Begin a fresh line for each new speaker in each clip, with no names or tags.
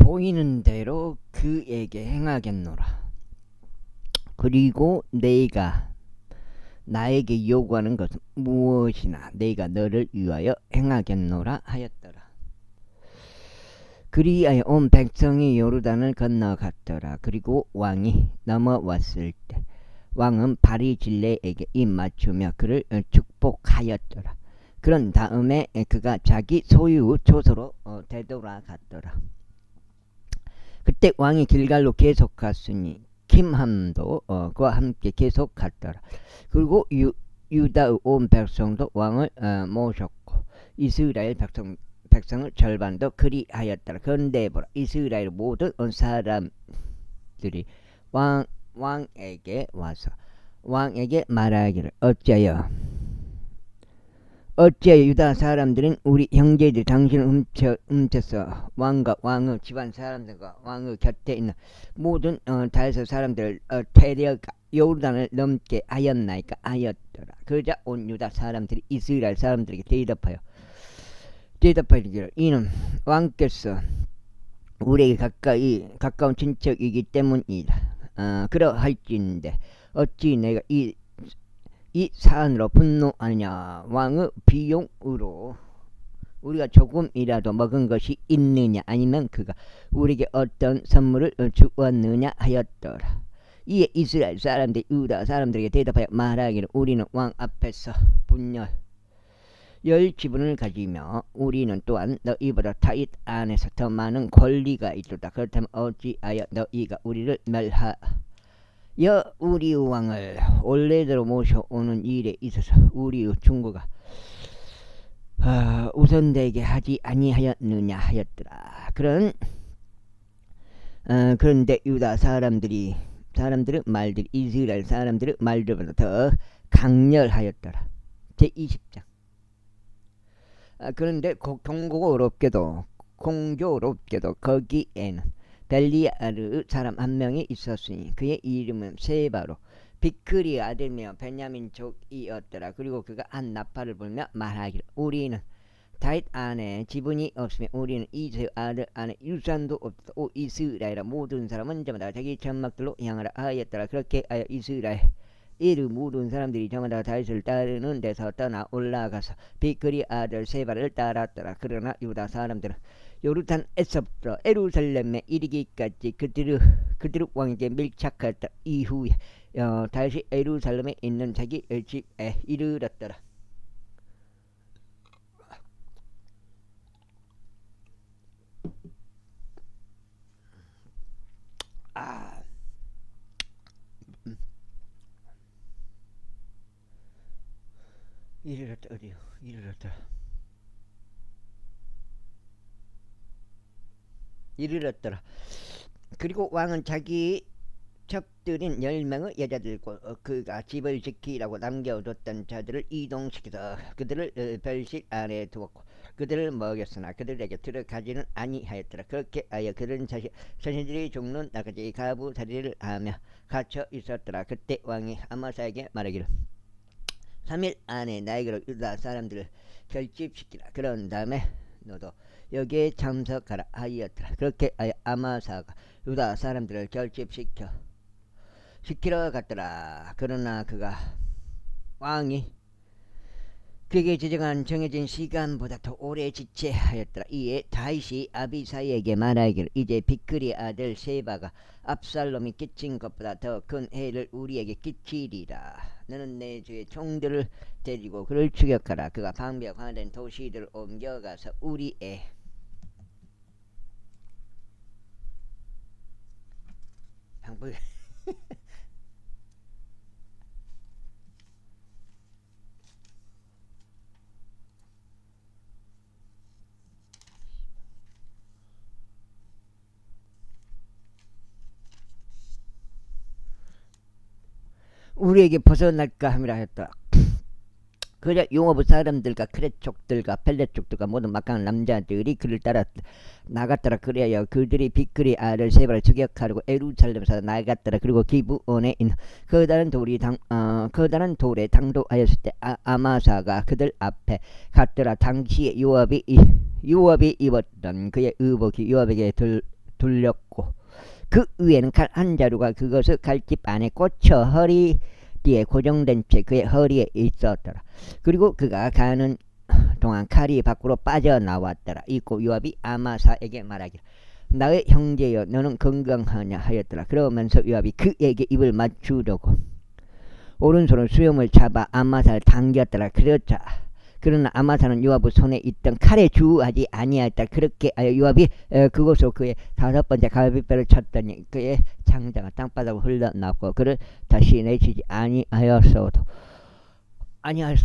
보이는 대로 그에게 행하겠노라. 그리고 내가 나에게 요구하는 것은 무엇이나 내가 너를 위하여 행하겠노라 하였더라. 그리하여 온 백성이 요르단을 건너갔더라. 그리고 왕이 넘어왔을 때 왕은 바리질레에게 입 맞추며 그를 축복하였더라. 그런 다음에 그가 자기 소유 초소로 되돌아갔더라. 그때 왕이 길갈로 계속 갔으니 김함도 그와 함께 계속 갔더라. 그리고 유다의 온 백성도 왕을 모셨고 이스라엘 백성의 절반도 그리하였더라. 그런데 보라, 이스라엘 모든 사람들이 왕에게 와서 왕에게 말하기를 어찌하여 유다 사람들은 우리 형제들이 당신을 훔쳐서 왕과 왕의 집안 사람들과 왕의 곁에 있는 모든 다윗의 사람들을 데려가 요르단을 넘게 하였나이까 하였더라. 그러자 온 유다 사람들이 이스라엘 사람들에게 대답하기를 이는 왕께서 우리에게 가까운 친척이기 때문이다. 그러할진데 어찌 내가 이 사안으로 분노하느냐. 왕의 비용으로 우리가 조금이라도 먹은 것이 있느냐, 아니면 그가 우리에게 어떤 선물을 주었느냐 하였더라. 이에 이스라엘 사람들이 유다 사람들에게 대답하여 말하기를 우리는 왕 앞에서 분열 10지분을 가지며 우리는 또한 너희보다 다윗 안에서 더 많은 권리가 있도다. 그렇다면 어찌하여 너희가 우리를 멸하여 우리 왕을 원래대로 모셔오는 일에 있어서 우리의 충고가 우선되게 하지 아니하였느냐 하였더라. 그런데 유다 사람들의 말들이 이스라엘 사람들의 말들보다 더 강렬하였더라. 제20장. 그런데 공교롭게도 거기에는 벨리아르의 사람 한 명이 있었으니 그의 이름은 세바로 비크리 아들이며 베냐민 족이었더라. 그리고 그가 한 나팔을 불며 말하기를 우리는 다윗 안에 지분이 없으며 우리는 이세 아들 안에 유산도 없다. 오 이스라엘아, 모든 사람은 저마다 자기 장막들로 향하라 하였더라. 그렇게 하여 이스라엘 이를 모든 사람들이 저마다 다윗을 따르는 데서 떠나 올라가서 비크리 아들 세바를 따랐더라. 그러나 유다 사람들은 요르단에서부터 예루살렘에 이르기까지 그들의 왕에게 밀착하였다. 이후에 다시 예루살렘에 있는 자기 집에 이르렀더라. 이르렀다. 어디요? 이르렀더라. 그리고 왕은 자기 첩들인 10명의 여자들과 그가 집을 지키라고 남겨뒀던 자들을 이동시켜서 그들을 별실 안에 두었고 그들을 먹였으나 그들에게 들어가지는 아니하였더라. 그렇게 하여 그들은 자신들이 죽는 날까지 가부살이를 하며 갇혀 있었더라. 그때 왕이 아마사에게 말하기를 3일 안에 나에게로 유다 사람들을 결집시키라. 그런 다음에 너도 여기에 참석하라 하였더라. 그렇게 하여 아마사가 유다 사람들을 결집시키러 갔더라. 그러나 왕이 그에게 지정한 정해진 시간보다 더 오래 지체하였더라. 이에 다윗이 아비사이에게 말하기를 이제 비크리 아들 세바가 압살롬이 끼친 것보다 더 큰 해를 우리에게 끼치리라. 너는 내 주의 총들을 데리고 그를 추격하라. 그가 방벽화된 도시들을 옮겨가서 우리의 방법 우리에게 벗어날까 함이라 하였다. 그러자 용어부 사람들과 크렛족들과 펠렛족들과 모든 막강한 남자들이 그를 따라 나갔더라. 그래야 그들이 비크리 아들 세바를 추격하려고 예루살렘에서 나갔더라. 그리고 기브온에 있는 커다란 돌에 당도하였을 때 아마사가 그들 앞에 갔더라. 당시에 요압이 입었던 그의 의복이 요압에게 둘렸고 그 위에는 칼 한 자루가 그것을 칼집 안에 꽂혀 허리띠에 고정된 채 그의 허리에 있었더라. 그리고 그가 가는 동안 칼이 밖으로 빠져나왔더라. 이고 요압이 아마사에게 말하기를 나의 형제여 너는 건강하냐 하였더라. 그러면서 요압이 그에게 입을 맞추려고 오른손으로 수염을 잡아 아마사를 당겼더라. 그러나 아마사는 요압의 손에 있던 칼에 주하지 아니하였다. 그렇게 하여 요압이 그곳으로 그의 다섯 번째 갈비뼈를 쳤더니 그의 창자가 땅바닥으로 흘러나왔고 그를 다시 내치지 아니하였어도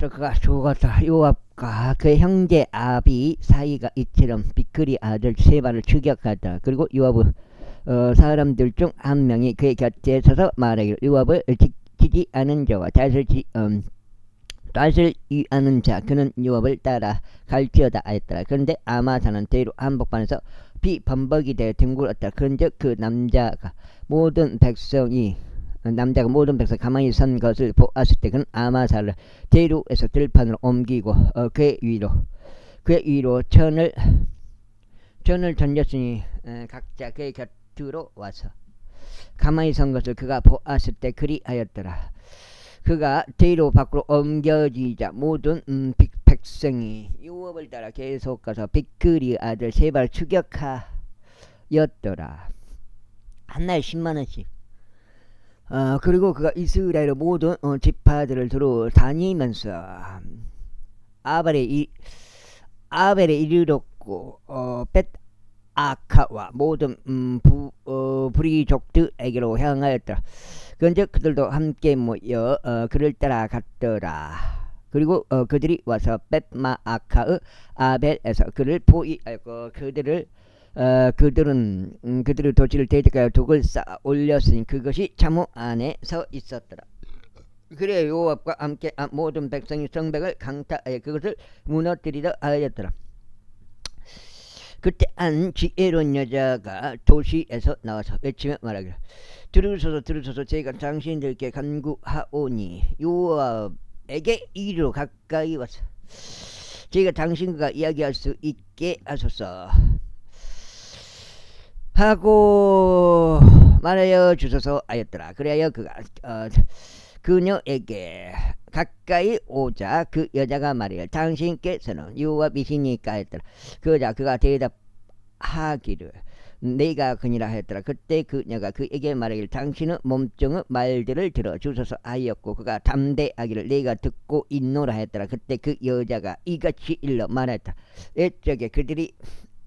그가 죽었다. 요압과 그의 형제 아비 사이가 이처럼 비크리 아들 세바를 추격하다. 그리고 요압의 사람들 중 한 명이 그의 곁에 서서 말하기를 요압을 지키지 않은 자와 탓을 이하는 자 그는 요압을 따라 갈지어다 하였더라. 그런데 아마사는 대로 한복판에서 비범벅이 되어 뒹굴었다. 그런즉 그 남자가 모든 백성 가만히 선 것을 보았을 때 그는 아마사를 대로에서 들판으로 옮기고 그의 위로 천을 던졌으니 각자 그의 곁으로 와서 가만히 선 것을 그가 보았을 때 그리하였더라. 그가 대로 밖으로 옮겨지자 모든 백성이 요압을 따라 계속 가서 비크리 아들 세바를 추격하였더라. 한 날 10만원씩. 그리고 그가 이스라엘의 모든 지파들을 두루 다니면서 아벨에 이르렀고 벳아카와 모든 브리족들에게로 향하였더라. 그런즉 그들도 함께 모여 그를 따라갔더라. 그리고 그들이 와서 벳마아카의 아벨에서 그를 포위하였고 그들은 그들의 도시를 대적하여 독을 쌓아 올렸으니 그것이 자무 안에 서 있었더라. 그래 요압과 함께 모든 백성이 성벽을 강타하여 그것을 무너뜨리려 하였더라. 그때 한 지혜로운 여자가 도시에서 나와서 외치며 말하기를 들으소서 제가 당신들께 간구하오니 요압에게 이리로 가까이 와서 제가 당신과 이야기할 수 있게 하소서 하고 말하여 주소서 하였더라. 그래야 그가 그녀에게 가까이 오자 그 여자가 말하기를 당신께서는 요압이시니까 하였더라. 그가 대답하기를 내가 그니라 하였더라. 그때 그녀가 그에게 말하기를 당신은 몸종의 말들을 들어 주소서 하였고 그가 담대하기를 내가 듣고 있노라 하였더라. 그때 그 여자가 이같이 일러 말했다. 옛적에 그들이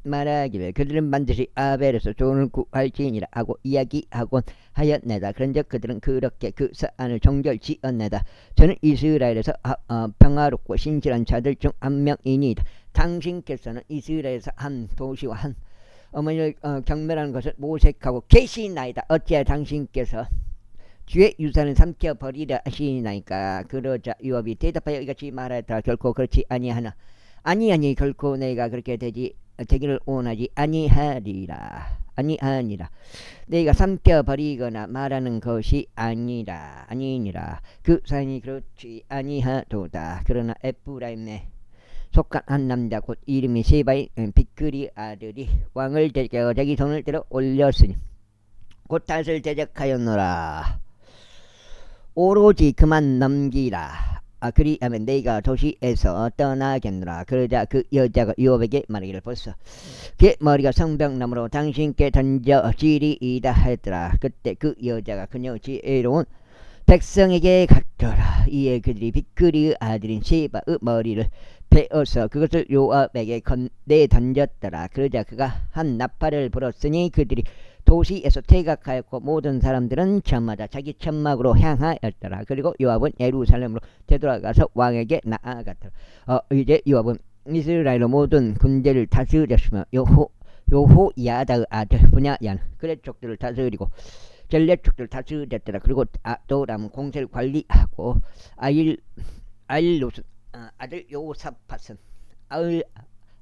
말하기를 그들은 반드시 아벨에서 조언을 구할지니라 하고 이야기하곤 하였나이다. 그런즉 그들은 그렇게 그 사안을 종결지었나이다. 저는 이스라엘에서 평화롭고 신실한 자들 중 한 명이니이다. 당신께서는 이스라엘에서 한 도시와 한 어머니를 경멸하는 것을 모색하고 계시나이다. 어찌하여 당신께서 주의 유산을 삼켜버리려 하시나이까. 그러자 요압이 대답하여 이같이 말하였다. 결코 그렇지 아니하나 아니 결코 내가 그렇게 되기를 원하지 아니하니라. 내가 삼켜버리거나 말하는 것이 아니니라. 그 사인이 그렇지 아니하도다. 그러나 에프라임에 속한 한 남자 곧 이름이 세바의 비크리 아들이 왕을 대적하여 자기 손을 들어 올렸으니 곧 탓을 대적하였노라. 오로지 그만 넘기라. 그리하면 내가 도시에서 떠나겠노라. 그러자 그 여자가 요압에게 말하기를 보소. 그의 머리가 성벽나무로 당신께 던져지리이다 하였더라. 그때 그 여자가 그녀 지혜로운 백성에게 갔더라. 이에 그들이 비크리의 아들인 세바의 머리를 베어서 그것을 요압에게 내던졌더라. 그러자 그가 한 나팔을 불었으니 그들이 도시에서 퇴각하였고 모든 사람들은 저마다 자기 천막으로 향하였더라. 그리고 요압은 예루살렘으로 되돌아가서 왕에게 나아갔더라. 이제 요압은 이스라엘의 모든 군대를 다스렸으며 여호야다의 아들 분야야는 그렛 족들을 다스리고 젤렛 족들을 다스렸더라. 그리고 아도람 공세를 관리하고 아일루스 아들 요사팟은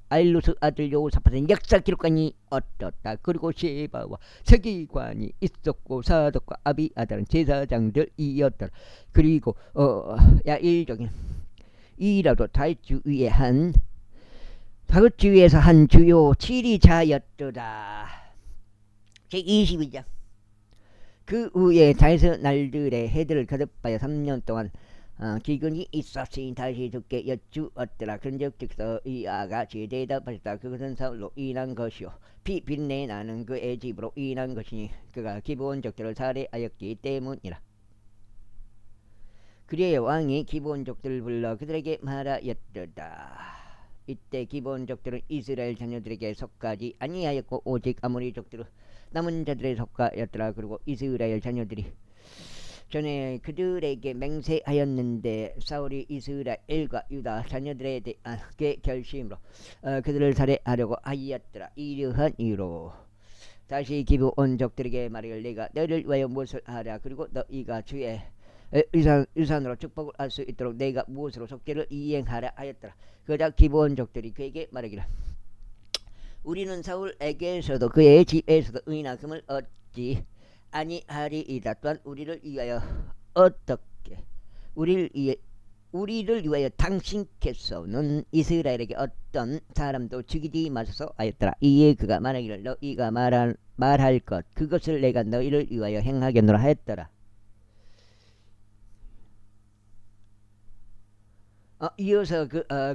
아일루스 아들 요사팟은 역사 기록관이 얻었다. 그리고 세바와 서기관이 있었고 사독과 아비아달은 제사장들이었더라. 그리고 야일족인 이라도 다윗 주위에서 한 주요 지리자였더라. 제22장. 그 후에 다윗은 날들의 해들을 거듭하여 3년 동안 기근이 있었으니 다시 두께 여쭈었더라. 그런적즉서 이 아가 대답하였다. 그것은 사울로 인한 것이요 비린내 나는 그의 집으로 인한 것이니 그가 기브온족들을 살해하였기 때문이라. 그리하여 왕이 기브온족들을 불러 그들에게 말하였도다. 이때 기브온족들은 이스라엘 자녀들에게 속하지 아니하였고 오직 아모리족들은 남은 자들에 속하였더라. 그리고 이스라엘 자녀들이 전에 그들에게 맹세하였는데 사울이 이스라엘과 유다 자녀들에 대한 그 결심으로 그들을 살해하려고 하였더라. 이러한 이유로 다시 기브온족들에게 말하기를 내가 너희를 위하여 무엇을 하랴. 그리고 너희가 주의 유산으로 축복을 할 수 있도록 내가 무엇으로 속죄를 이행하라 하였더라. 그러자 기브온족들이 그에게 말하기를 우리는 사울에게서도 그의 집에서도 의나 금을 얻지 아니하리이다. 또한 우리를 위하여 어떻게 우리를 위하여 당신께서는 이스라엘에게 어떤 사람도 죽이지 마소서 하였더라. 이에 그가 말하기를 너희가 말할 것 그것을 내가 너희를 위하여 행하겠노라 하였더라. 이어서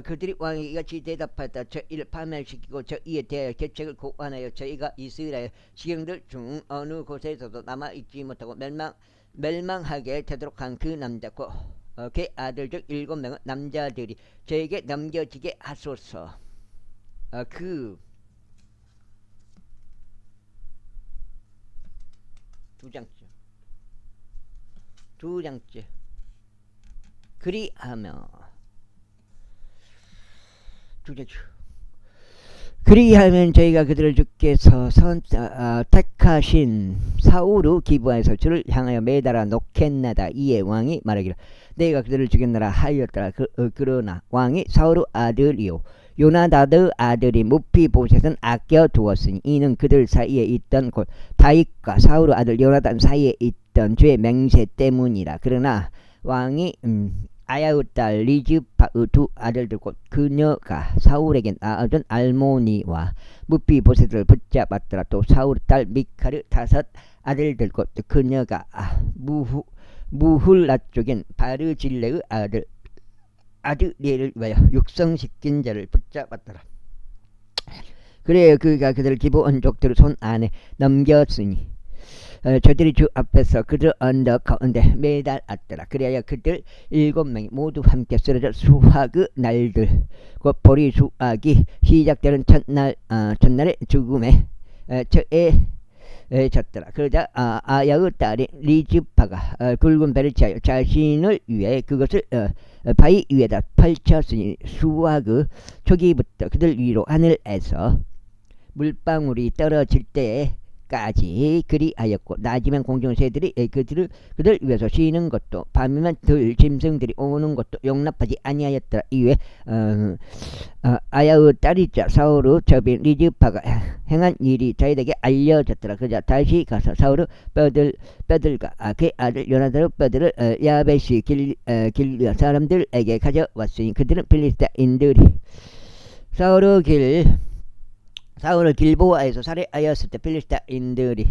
그들이 왕이 이같이 대답하였다. 저희를 파멸시키고 저희에 대하여 계책을 고안하여 저희가 이스라엘 지경들 중 어느 곳에서도 남아있지 못하고 멸망하게 되도록 한 그 남자고 그 아들 중 7명은 남자들이 저에게 넘겨지게 하소서. 두 장째 그리하면 저희가 그들을 주께서 택하신 사울의 기브아에서 주를 향하여 매달아 놓겠나다. 이에 왕이 말하기를 내가 그들을 죽였노라 하였더라. 그러나 왕이 사울의 아들이요 요나단의 아들이 무피보셋은 아껴두었으니 이는 그들 사이에 있던 곧 다윗과 사울의 아들 요나단 사이에 있던 주의 맹세 때문이라. 그러나 왕이 아야의 딸 리즈파의 두 아들들 곧 그녀가 사울에게 낳아준 알모니와 무피보셋을 붙잡았더라. 또 사울의 딸 미칼의 5 아들들 곧 그녀가 무훌라 쪽인 바르질레의 아들 아드리엘을 위하여 육성시킨 자를 붙잡았더라. 그래야 그가 그들을 기브온족들의 손 안에 넘겼으니 저들이 주 앞에서 그들 언덕 가운데 매달았더라. 그래야 그들 7명이 모두 함께 쓰러져 수확의 날들 곧 보리 수확이 시작되는 첫날의 죽음에 처해졌더라. 그러자 아야의 딸이 리즈파가 굵은 배를 취하여 자신을 위해 그것을 바위 위에다 펼쳤으니 수확의 초기부터 그들 위로 하늘에서 물방울이 떨어질 때까지 그리하였고 낮이면 공중새들이 그들 위에서 쉬는 것도 밤이면 들짐승들이 오는 것도 용납하지 아니하였더라. 이외에 아야의 딸이자 사울의 접인 리즈파가 행한 일이 자기에게 알려졌더라. 그자 다시 가서 사울의 뼈들과 그 아들 요나단의 뼈들을 야베시 길르 사람들에게 가져왔으니 그들은 필리스타인들이 사울을 길보아에서 살해하였을 때 필리스타인들이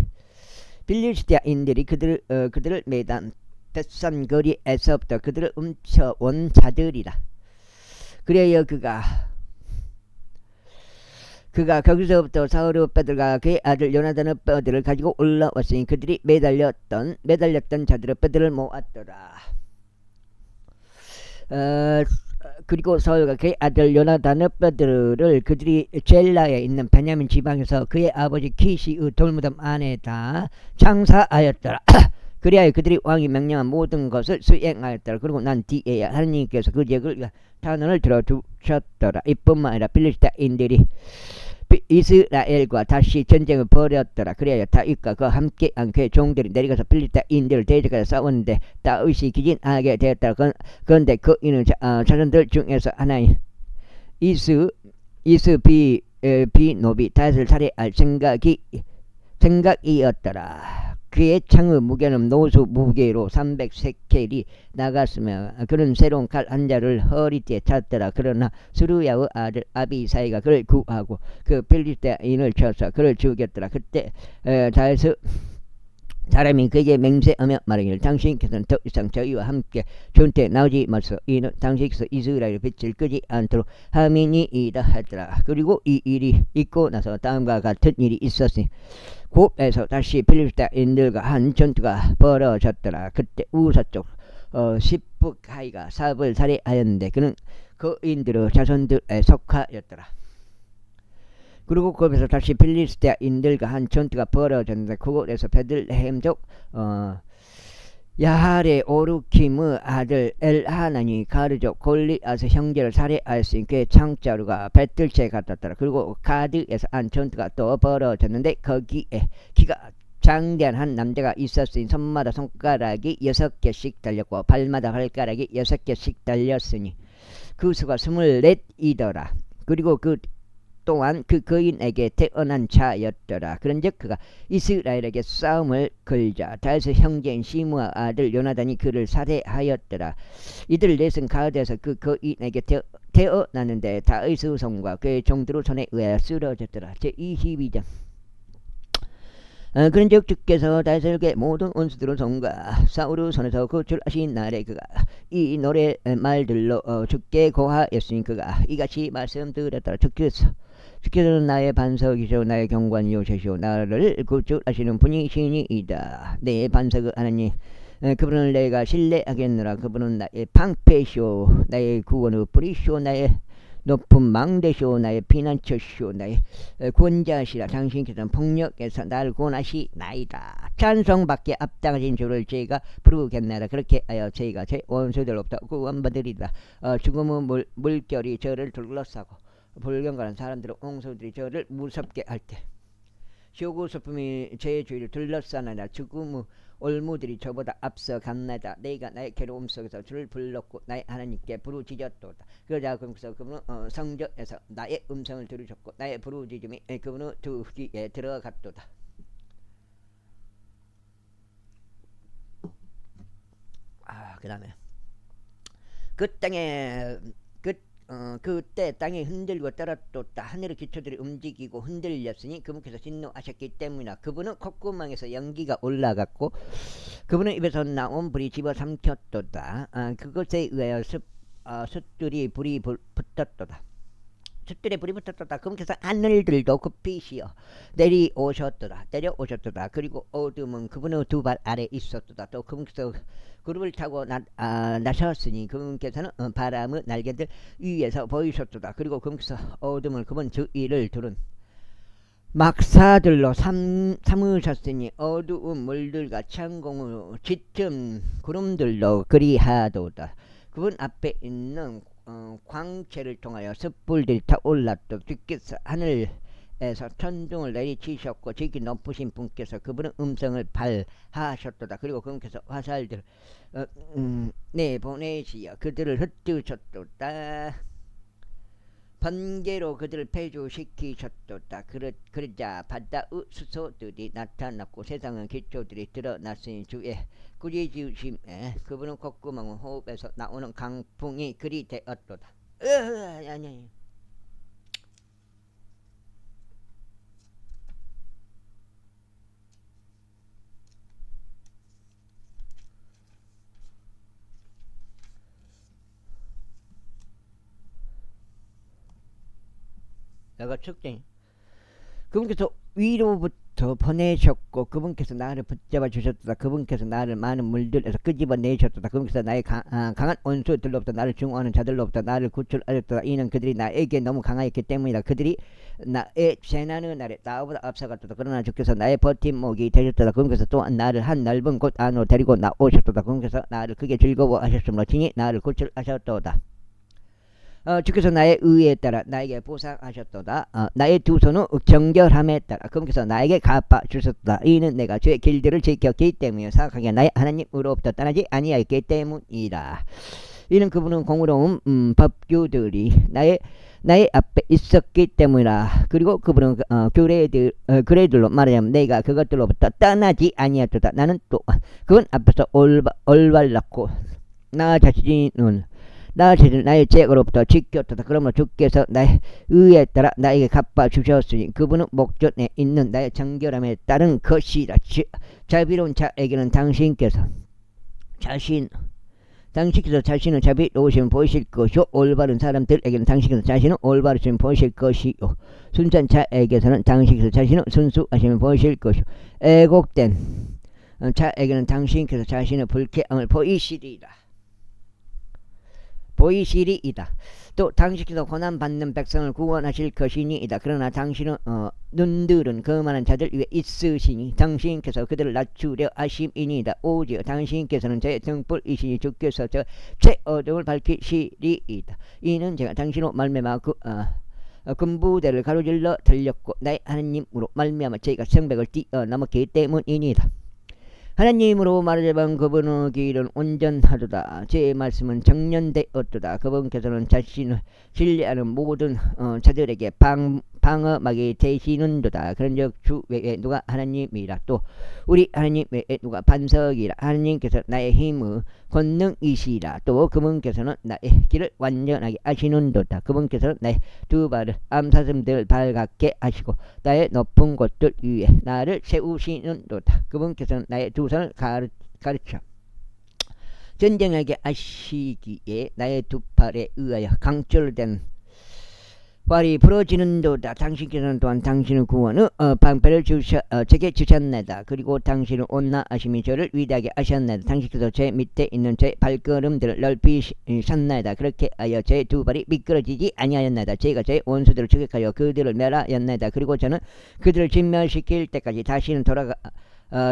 그들을 매단 벳산 거리에서부터 그들을 훔쳐온 자들이라. 그래야 그가 거기서부터 사울의 뼈들과 그의 아들 요나단의 뼈들을 가지고 올라왔으니 그들이 매달렸던 자들의 뼈들을 모았더라. 그리고 사울과 그의 아들 요나단의 뼈들을 그들이 젤라에 있는 베냐민 지방에서 그의 아버지 키시의 돌무덤 안에다 장사하였더라. 그리하여 그들이 왕이 명령한 모든 것을 수행하였더라. 그리고 난 뒤에야 하나님께서 그 지역을 위한 탄원을 들어주셨더라. 이뿐만 아니라 필리스타인들이 이스라엘과 다시 전쟁을 벌였더라. 그래야 다윗과 그와 함께한 그의 종들이 내려가서 필리스타인들을 대적하여 싸웠는데 다윗이 기진하게 되었더라. 그런데 그이는 자손들 중에서 하나인 이스비노비 다윗을 살해할 생각이었더라. 그의 창의 무게는 노수 무게로 300세켈이 나갔으며 그는 새로운 칼 한 자를 허리띠에 찼더라. 그러나 스루야의 아들 아비사이가 그를 구하고 그 필리스테인을 쳐서 그를 죽였더라. 그때 다윗의 사람이 그에게 맹세하며 말하기를 당신께서는 더 이상 저희와 함께 전투에 나오지 마소서. 이는 당신께서 이스라엘의 빛을 끄지 않도록 함이니이다 하더라. 그리고 이 일이 있고 나서 다음과 같은 일이 있었으니 곱에서 다시 필리스테인들과 한 전투가 벌어졌더라. 그때 우서쪽 십부가이가 사업을 살해하였는데 그는 거인들의 자손들에 속하였더라. 그리고 거기서 다시 필리스테인들과 한 전투가 벌어졌는데 그곳에서 베들레헴족 야할의 오르킴의 아들 엘하나니 가르족 골리앗의 형제를 살해하였으니 그의 창자루가 배틀채에 같았더라. 그리고 가드에서 한 전투가 또 벌어졌는데 거기에 키가 장대한 한 남자가 있었으니 손마다 손가락이 6개씩 달렸고 발마다 발가락이 6개씩 달렸으니 그 수가 24이더라. 그리고 그 또한 그 거인에게 태어난 자였더라. 그런즉 그가 이스라엘에게 싸움을 걸자 다윗의 형제인 시므아 아들 요나단이 그를 살해하였더라. 이들 넷은 가드에서 그 거인에게 태어나는데 다윗의 손과 그의 종들의 손에 의하여 쓰러졌더라. 제22장. 그런즉 주께서 다윗에게 모든 원수들의 손과 사울의 손에서 구출하신 날에 그가 이 노래 말들로 주께 고하였으니 그가 이같이 말씀드렸더라. 주께서는 나의 반석이시오 나의 경관이오시오 나를 구출하시는 분이시니이다. 내 반석의 하나님 그분을 내가 신뢰하겠노라. 그분은 나의 방패시오 나의 구원의 뿌리시오 나의 높은 망대시오 나의 피난처시오 나의 구원자시라. 당신께서는 폭력에서 나를 구원하시나이다. 찬송받게 앞당하신 주를 제가 부르겠나이다. 그렇게 하여 제가 제 원수들로부터 구원받으리라. 죽음의 물결이 저를 둘러싸고 불경건한 사람들의 옹소들이 저를 무섭게 할 때 시오고 소품이 제 주위를 둘러싸나이다. 죽음의 올무들이 저보다 앞서갔나이다. 내가 나의 괴로움 속에서 주를 불렀고 나의 하나님께 부르짖었도다. 그러자 그분께서 그분은 성전에서 나의 음성을 들으셨고 나의 부르짖음이 그분의 두 귀에 들어갔도다. 그 다음에 그 땅에 그때 땅이 흔들고 떨어졌다. 하늘의 기초들이 움직이고 흔들렸으니 그분께서 진노하셨기 때문이다. 그분은 콧구멍에서 연기가 올라갔고 그분은 입에서 나온 불이 집어삼켰도다. 그것에 의하여 숫들이 불이 붙었도다. 숫들에 불이 붙었도다. 그분께서 하늘들도 급히시어 내려오셨도다. 그리고 어둠은 그분의 두 발 아래 있었도다. 또 그분께서 그룹을 타고 나셨으니 그분께서는 바람의 날개들 위에서 보이셨도다. 그리고 그분께서 어둠을 그분 주위를 두른 막사들로 삼으셨으니 어두운 물들과 창공의 짙은 구름들로 그리하도다. 그분 앞에 있는 광채를 통하여 숯불들이 타올랐도 주께서 하늘에서 천둥을 내리치셨고 지기 높으신 분께서 그분의 음성을 발하셨도다. 그리고 그분께서 화살들 내보내시어 그들을 흩뜨셨도다. 번개로 그들을 폐조시키셨도다. 그러자 바다의 수소들이 나타났고 세상의 기초들이 드러났으니 주의 꾸짖으심에 그분은 콧구멍 호흡에서 나오는 강풍이 그리 되었도다. 아니. 내가 축제 그분께서 위로부터 보내셨고 그분께서 나를 붙잡아 주셨도다. 그분께서 나를 많은 물들에서 끄집어내셨도다. 그분께서 나의 강한 원수들로부터 나를 증오하는 자들로부터 나를 구출하셨도다. 이는 그들이 나에게 너무 강하였기 때문이다. 그들이 나의 재난의 날에 나보다 앞서갔도다. 그러나 주께서 나의 버팀목이 되셨도다. 그분께서 또한 나를 한 넓은 곳 안으로 데리고 나오셨도다. 그분께서 나를 크게 즐거워하셨으므로 친히 나를 구출하셨도다. 주께서 나의 의에 따라 나에게 보상하셨도다. 나의 두 손은 정결함에 따라 그분께서 나에게 갚아주셨도다. 이는 내가 주의 길들을 지켰기 때문이요 사악하게 나의 하나님으로부터 떠나지 아니하였기 때문이다. 이는 그분은 공의로운 법규들이 나의 앞에 있었기 때문이라. 그리고 그분은 규례들로 말하자면 내가 그것들로부터 떠나지 아니하도다. 나는 또 그분 앞에서 올바랐고 나 자신은 나의 죄로부터 지켰도다. 그러므로 주께서 나의 의에 따라 나에게 갚아 주셨으니 그분은 목전에 있는 나의 정결함에 따른 것이라. 자비로운 자에게는 당신께서 자신은 자비로우심을 보이실 것이요 올바른 사람들에게는 당신께서 자신은 올바르심을 보이실 것이요 순수한 자에게서는 당신께서 자신은 순수하심을 보이실 것이요 애곡된 자에게는 당신께서 자신의 불쾌함을 보이시리이다. 또 당신께서 고난받는 백성을 구원하실 것이니이다. 그러나 당신은 눈들은 거만한 자들 위에 있으시니 당신께서 그들을 낮추려 하심이니이다. 오직 당신께서는 제 등불이시니 주께서 저 제 어둠을 밝히시리이다. 이는 제가 당신으로 말미암아 군부대를 가로질러 들렸고 나의 하나님으로 말미암아 저희가 성벽을 뛰어넘었기 때문이니이다. 하나님으로 말하자면 그분의 길은 온전하도다. 제 말씀은 정련되었도다. 그분께서는 자신을 신뢰하는 모든 자들에게 방어막이 되시는도다. 그런즉 주 외에 누가 하나님이라. 또 우리 하나님 외에 누가 반석이라. 하나님께서 나의 힘의 권능이시라. 또 그분께서는 나의 길을 완전하게 하시는도다. 그분께서는 나의 두 발을 암사슴들 발 같게 하시고 나의 높은 곳들 위에 나를 세우시는도다. 그분께서는 나의 두 손을 가르쳐 전쟁하게 하시기에 나의 두 팔에 의하여 강철된 활이 부러지는도다. 당신께서는 또한 당신의 구원의 방패를 제게 주셨나이다. 그리고 당신은 온나하심이 저를 위대하게 하셨나이다. 당신께서 제 밑에 있는 제 발걸음들을 넓히셨나이다. 그렇게 하여 제 두 발이 미끄러지지 아니하였나이다. 제가 제 원수들을 추격하여 그들을 멸하였나이다. 그리고 저는 그들을 진멸시킬 때까지 다시는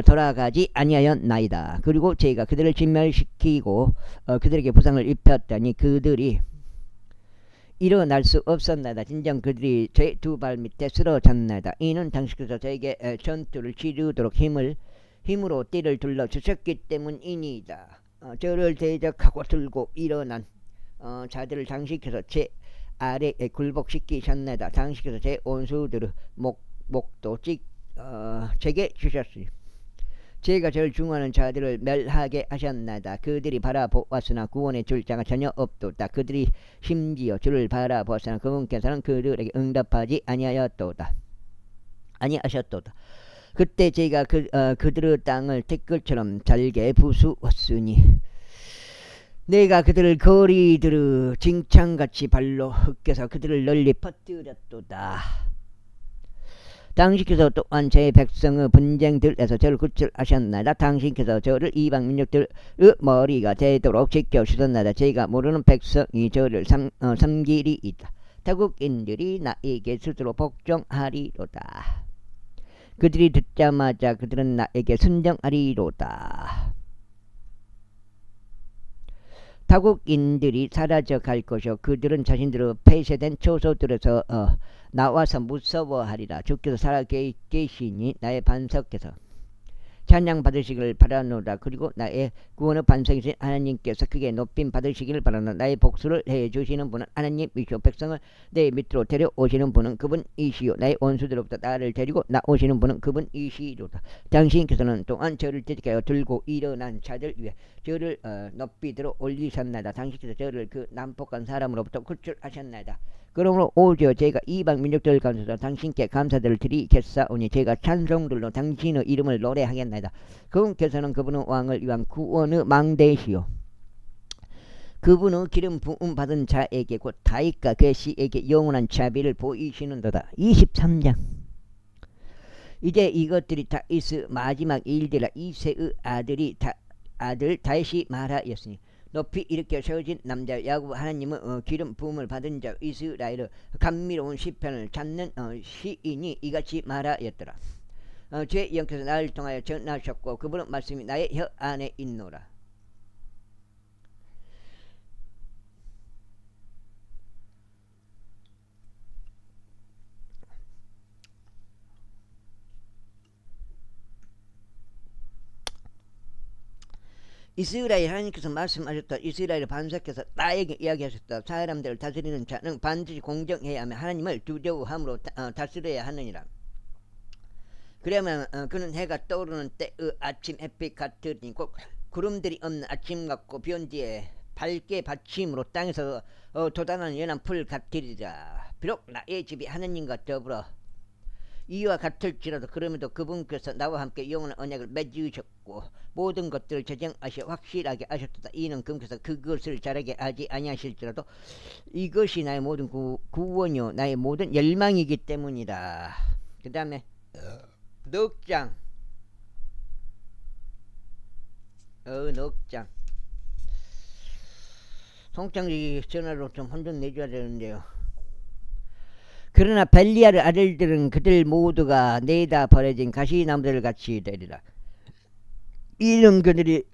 돌아가지 아니하였나이다. 그리고 제가 그들을 진멸시키고 그들에게 부상을 입혔더니 그들이 일어날 수 없었나이다. 진정 그들이 제 두 발 밑에 쓰러졌나이다. 이는 당신께서 저에게 전투를 치르도록 힘으로 띠를 둘러 주셨기 때문이니이다. 저를 대적하고 들고 일어난 자들을 당신께서 제 아래에 굴복시키셨나이다. 당신께서 제 원수들의 목도 제게 주셨으니 제가 저를 중하는 자들을 멸하게 하셨나이다. 그들이 바라보았으나 구원의 줄 자가 전혀 없도다. 그들이 심지어 주를 바라보았으나 그분께서는 그들에게 응답하지 아니하셨도다. 그때 제가 그들의 땅을 댓글처럼 잘게 부수었으니 내가 그들을 거리들의 징창같이 발로 흩겨서 그들을 널리 퍼뜨렸도다. 당신께서 또한 제 백성의 분쟁들에서 저를 구출하셨나이다. 당신께서 저를 이방 민족들의 머리가 되도록 지켜주셨나이다. 제가 모르는 백성이 저를 섬기리이다. 타국인들이 나에게 스스로 복종하리로다. 그들이 듣자마자 그들은 나에게 순종하리로다. 타국인들이 사라져 갈 것이요 그들은 자신들의 폐쇄된 초소들에서 나와서 무서워하리라. 주께서 살아계시니 나의 반석께서 찬양 받으시기를 바라노라. 그리고 나의 구원의 반석이신 하나님께서 크게 높임 받으시기를 바라노라. 나의 복수를 해주시는 분은 하나님이시오. 백성을 내 밑으로 데려오시는 분은 그분이시오. 나의 원수들로부터 나를 데리고 나오시는 분은 그분이시로다. 당신께서는 또한 저를 대적하여 들고 일어난 자들 위에 저를 높이 들어 올리셨나이다. 당신께서 저를 그 난폭한 사람으로부터 구출하셨나이다. 그러므로 오히려 제가 이방 민족들 가운데서 당신께 감사들을 드리겠사오니 제가 찬송들로 당신의 이름을 노래하겠나이다. 그분께서는 그분의 왕을 위한 구원의 망대시요 그분의 기름 부음 받은 자에게 곧 다윗과 그의 씨에게 영원한 자비를 보이시는도다. 23장. 이제 이것들이 다윗의 마지막 일들이라. 이새의 아들 다윗이 말하였으니 높이 일으켜 세워진 남자 야곱 하나님의 기름 부음을 받은 자 이스라엘의 감미로운 시편을 찾는 시인이 이같이 말하였더라. 제 영께서 나를 통하여 전하셨고 그분의 말씀이 나의 혀 안에 있노라. 이스라엘 하나님께서 말씀하셨다. 이스라엘 반석께서 나에게 이야기하셨다. 사람들을 다스리는 자는 반드시 공정해야 하며 하나님을 두려워함으로 다스려야 하느니라. 그러면 그는 해가 떠오르는 때의 아침 햇빛 같으니 곧 구름들이 없는 아침 같고 비온 뒤에 밝게 받침으로 땅에서 돋아나는 연한 풀 같으리라. 비록 나의 집이 하나님과 더불어 이와 같을지라도 그럼에도 그분께서 나와 함께 영원한 언약을 맺으셨고 모든 것들을 제정하시 확실하게 하셨도다. 이는 그분께서 그것을 잘하게 하지 아니하실지라도 이것이 나의 모든 구원이요 나의 모든 열망이기 때문이다. 그 다음에 넉장 넉장 송창기 전화로 좀 혼좀 내줘야 되는데요. 그러나 벨리알의 아들들은 그들 모두가 내다 버려진 가시나무들 같이 되리라. 이는 그들이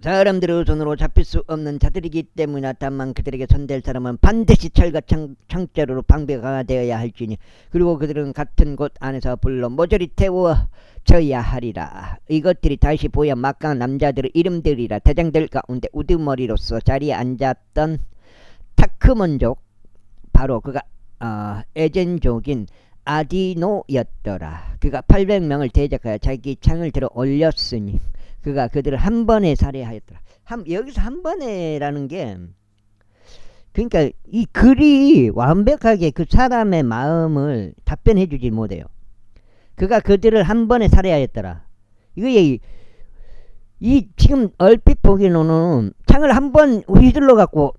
사람들의 손으로 잡힐 수 없는 자들이기 때문이나 다만 그들에게 손댈 사람은 반드시 철과 창자루로 방비가 되어야 할지니 그리고 그들은 같은 곳 안에서 불로 모조리 태워져야 하리라. 이것들이 다시 보여 막강한 남자들의 이름들이라. 대장들 가운데 우두머리로서 자리에 앉았던 타크몬족 바로 그가 에젠족인 아디노였더라. 그가 800명을 대적하여 자기 창을 들어 올렸으니 그가 그들을 한 번에 살해하였더라. 여기서 한 번에라는 게 그러니까 이 글이 완벽하게 그 사람의 마음을 답변해 주지 못해요. 그가 그들을 한 번에 살해하였더라. 이거 이 지금 얼핏 보기로는 창을 한 번 휘둘러 갖고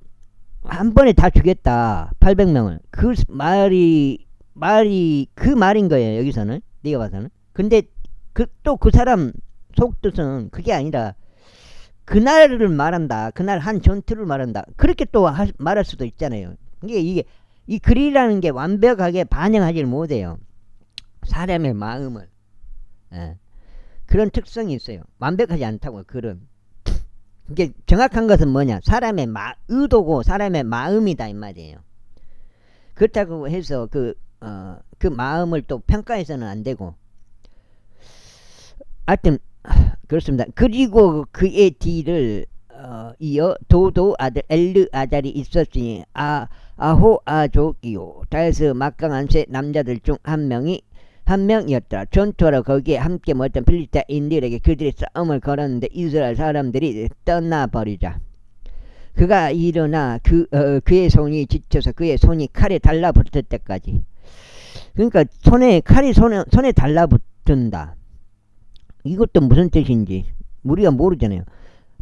한 번에 다 죽였다. 800명을. 그 말이 그 말인 거예요. 여기서는 네가 봐서는. 근데 또 그 사람 속뜻은 그게 아니라 그날을 말한다. 그날 한 전투를 말한다. 그렇게 또 말할 수도 있잖아요. 이게 이 글이라는 게 완벽하게 반영하지 못해요. 사람의 마음을. 그런 특성이 있어요. 완벽하지 않다고 글은. 이게 정확한 것은 뭐냐? 사람의 의도고 사람의 마음이다 이 말이에요. 그렇다고 해서 그 마음을 또 평가해서는 안 되고. 하여튼 그렇습니다. 그리고 그의 뒤를 이어 도도 아들 엘르 아잘이 있었으니 아호아족이요 다에서 막강한 세 남자들 중 한 명이었더라. 전투하러 거기에 함께 모였던 필리스타인들에게 그들이 싸움을 걸었는데 이스라엘 사람들이 떠나버리자 그가 일어나 그의 손이 지쳐서 그의 손이 칼에 달라붙을 때까지. 그러니까 칼이 손에 달라붙는다. 이것도 무슨 뜻인지 우리가 모르잖아요.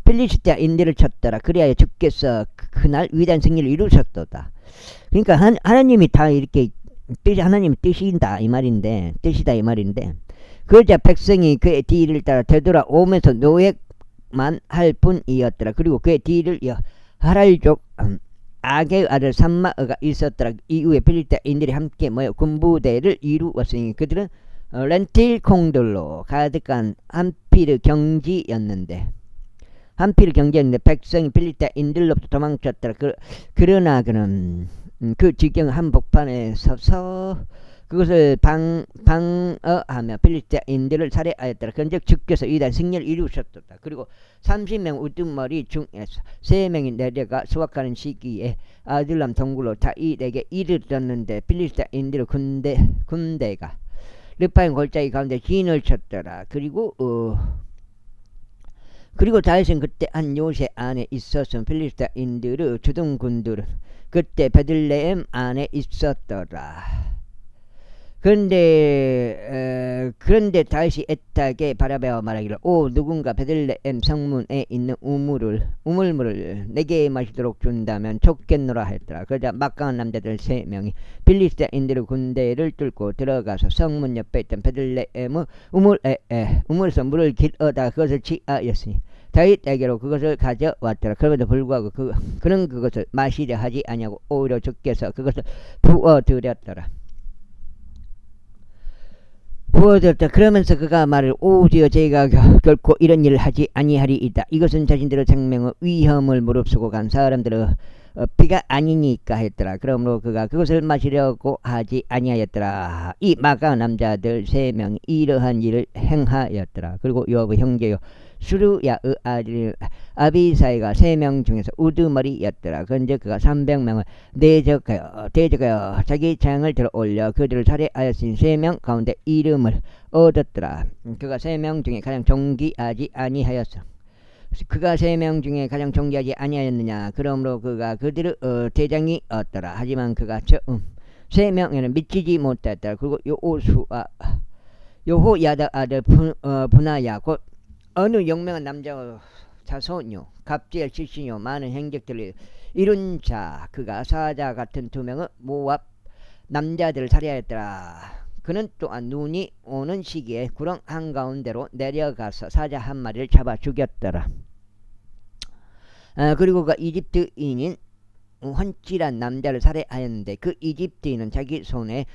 필리스타인들을 쳤더라. 그래야 주께서 그날 위대한 승리를 이루셨도다. 그러니까 하나님이 다 이렇게 하나님의 뜻이다 이 말인데 그러자 백성이 그의 뒤를 따라 되돌아오면서 노획만 할 뿐이었더라. 그리고 그의 뒤를 이어 하랄족 아게의 아들 삼마가 있었더라. 이후에 필리스타인들이 함께 모여 군부대를 이루었으니 그들은 렌틸 콩들로 가득한 한피르 경지였는데 백성이 필리스타인들로부터 도망쳤더라. 그러나 그는 그 지경 한복판에 서서 그것을 방어하며 필리스타인들을 살해하였더라. 그런즉 주께서 이단 승리를 이루셨도다. 그리고 30명 우두머리 중에서 3명이 내려가 수확하는 시기에 아둘람 동굴로 다윗에게 이르렀는데 필리스타인들의 군대가 르파임 골짜기 가운데 진을 쳤더라. 그리고 다윗은 그때 한 요새 안에 있었던 필리스타인들의 주둔군들은 그때 베들레헴 안에 있었더라. 그런데 다윗이 애타게 바라보아 말하기를 오 누군가 베들레헴 성문에 있는 우물물을 내게 마시도록 준다면 좋겠노라 했더라. 그러자 막강한 남자들 3명이 필리스타인들의 군대를 뚫고 들어가서 성문 옆에 있던 베들레헴의 우물에서 물을 길어다 그것을 취하였으니 다윗에게로 그것을 가져왔더라. 그럼에도 불구하고 그는 그것을 마시려 하지 아니하고 오히려 주께서 그것을 부어드렸더라. 그러면서 그가 말을 오디어 제가 결코 이런 일을 하지 아니하리이다. 이것은 자신들의 생명의 위험을 무릅쓰고 간 사람들의 피가 아니니까 했더라. 그러므로 그가 그것을 마시려고 하지 아니하였더라. 이 마가 남자들 3명이 이러한 일을 행하였더라. 그리고 요압의 형제요 수르야의 아들 아비사이가 3명 중에서 우두머리였더라. 그런데 그가 300명을 대적하여 자기 창을 들어 올려 그들을 살해하였으니 3명 가운데 이름을 얻었더라. 그가 3명 중에 가장 존귀하지 아니하였어. 그가 3명 중에 가장 존귀하지 아니하였느냐. 그러므로 그가 그들의 대장이 얻더라. 하지만 그가 처음 3명에는 미치지 못했더라. 그리고 여호야다 아들 분하야 곧 어느 용맹한 남자 자손요 갑질 출신요 많은 행적들을 이룬 자, 그가 사자 같은 2명의 모압 남자들을 살해하였더라. 그는 또한 눈이 오는 시기에 구렁 한가운데로 내려가서 사자 한 마리를 잡아 죽였더라. 그리고 그가 이집트인인 헌칠한 남자를 살해하였는데 그 이집트인은 자기 손에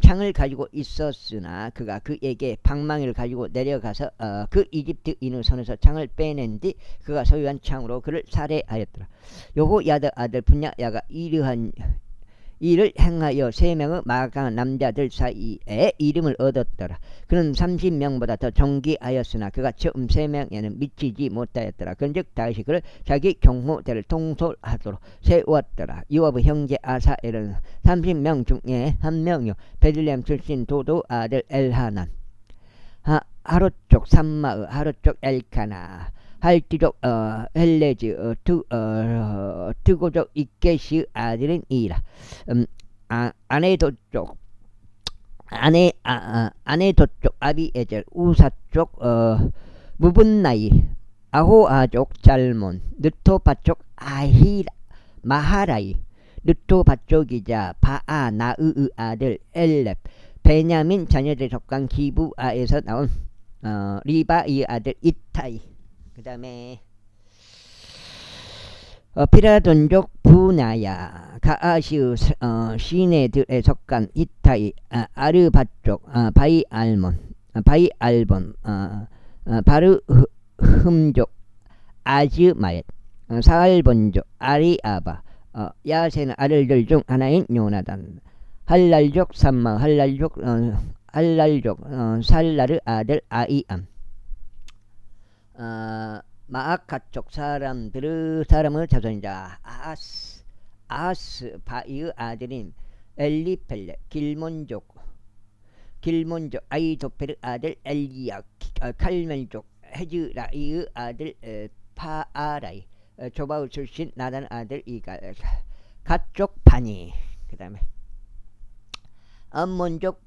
창을 가지고 있었으나 그가 그에게 방망이를 가지고 내려가서 그 이집트인의 손에서 창을 빼낸 뒤 그가 소유한 창으로 그를 살해하였더라. 여호야다 아들 분야야가 이러한 이를 행하여 3명의 마강한 남자들 사이에 이름을 얻었더라. 그는 30명보다 더 존귀하였으나 그가 처음 3명에는 미치지 못하였더라. 그런즉 다시 그를 자기 경호대를 통솔하도록 세웠더라. 요압의 형제 아사엘은 30명 중에 1명이요 베들레헴 출신 도도 아들 엘하난, 하루 쪽 삼마의 하루 쪽 엘카나, 할티족 헬레즈 트고족 이케시 아들인 이라. 아네도 쪽 아비에젤, 우사쪽 무분나이, 아호아족 잘몬, 느토바쪽 아히라 마하라이, 느토바쪽이자 바아나으의 아들 엘렙, 베냐민 자녀들 속한 기브아에서 나온 리바의 아들 이타이. 그 다음에 피라돈족 부나야, 가아시의 시내들에 속한 이타이, 아르바족 바이알본, 바르흠족 아즈마엣, 사알본족 아리아바, 야세는 아들들 중 하나인 요나단, 할랄족 삼마, 할랄족 살라르 아들 아이암, 마아카쪽 사람의 자손이다. 아하스 바이의 아들인 엘리펠레, 길몬족 아이도페르 아들 엘리야, 칼멜족 헤즈라이의 아들 파아라이, 조바우 출신 나단 아들 이갈, 갓족 바니. 그 다음에 암몬족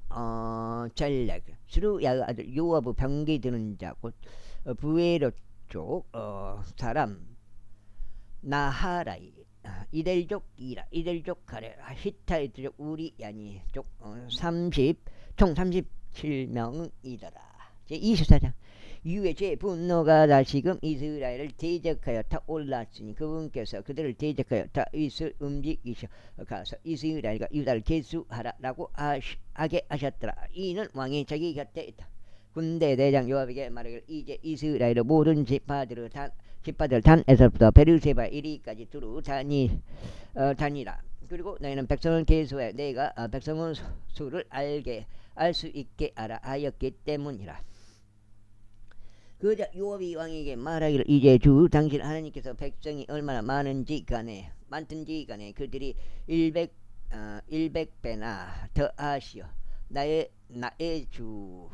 젤렉, 스루야의 아들 요압의 병기 드는 자, 곧 부에로 쪽 사람 나하라이, 이델족 이라, 이델족 가레, 히타이트족 우리야니 쪽 총 37명이더라. 제24장. 이후에 제 분노가 다시금 이스라엘을 대적하여 타올랐으니 그분께서 그들을 대적하여 다윗을 움직이셔 가서 이스라엘과 유다를 계수하라라고 하게 하셨더라. 이는 왕이 자기 곁에 있다. 군대 대장 요압에게 말하기를 이제 이스라엘의 모든 지파들 단에서부터 베르세바 이리까지 두루 다니라. 그리고 너희는 백성을 계수해 내가 백성의 수를 알 수 있게 하라 하였기 때문이라. 그자 요압이 왕에게 말하기를 이제 주 당신 하나님께서 백성이 얼마나 많든지 간에 그들이 100배나 더 하시어 나의 주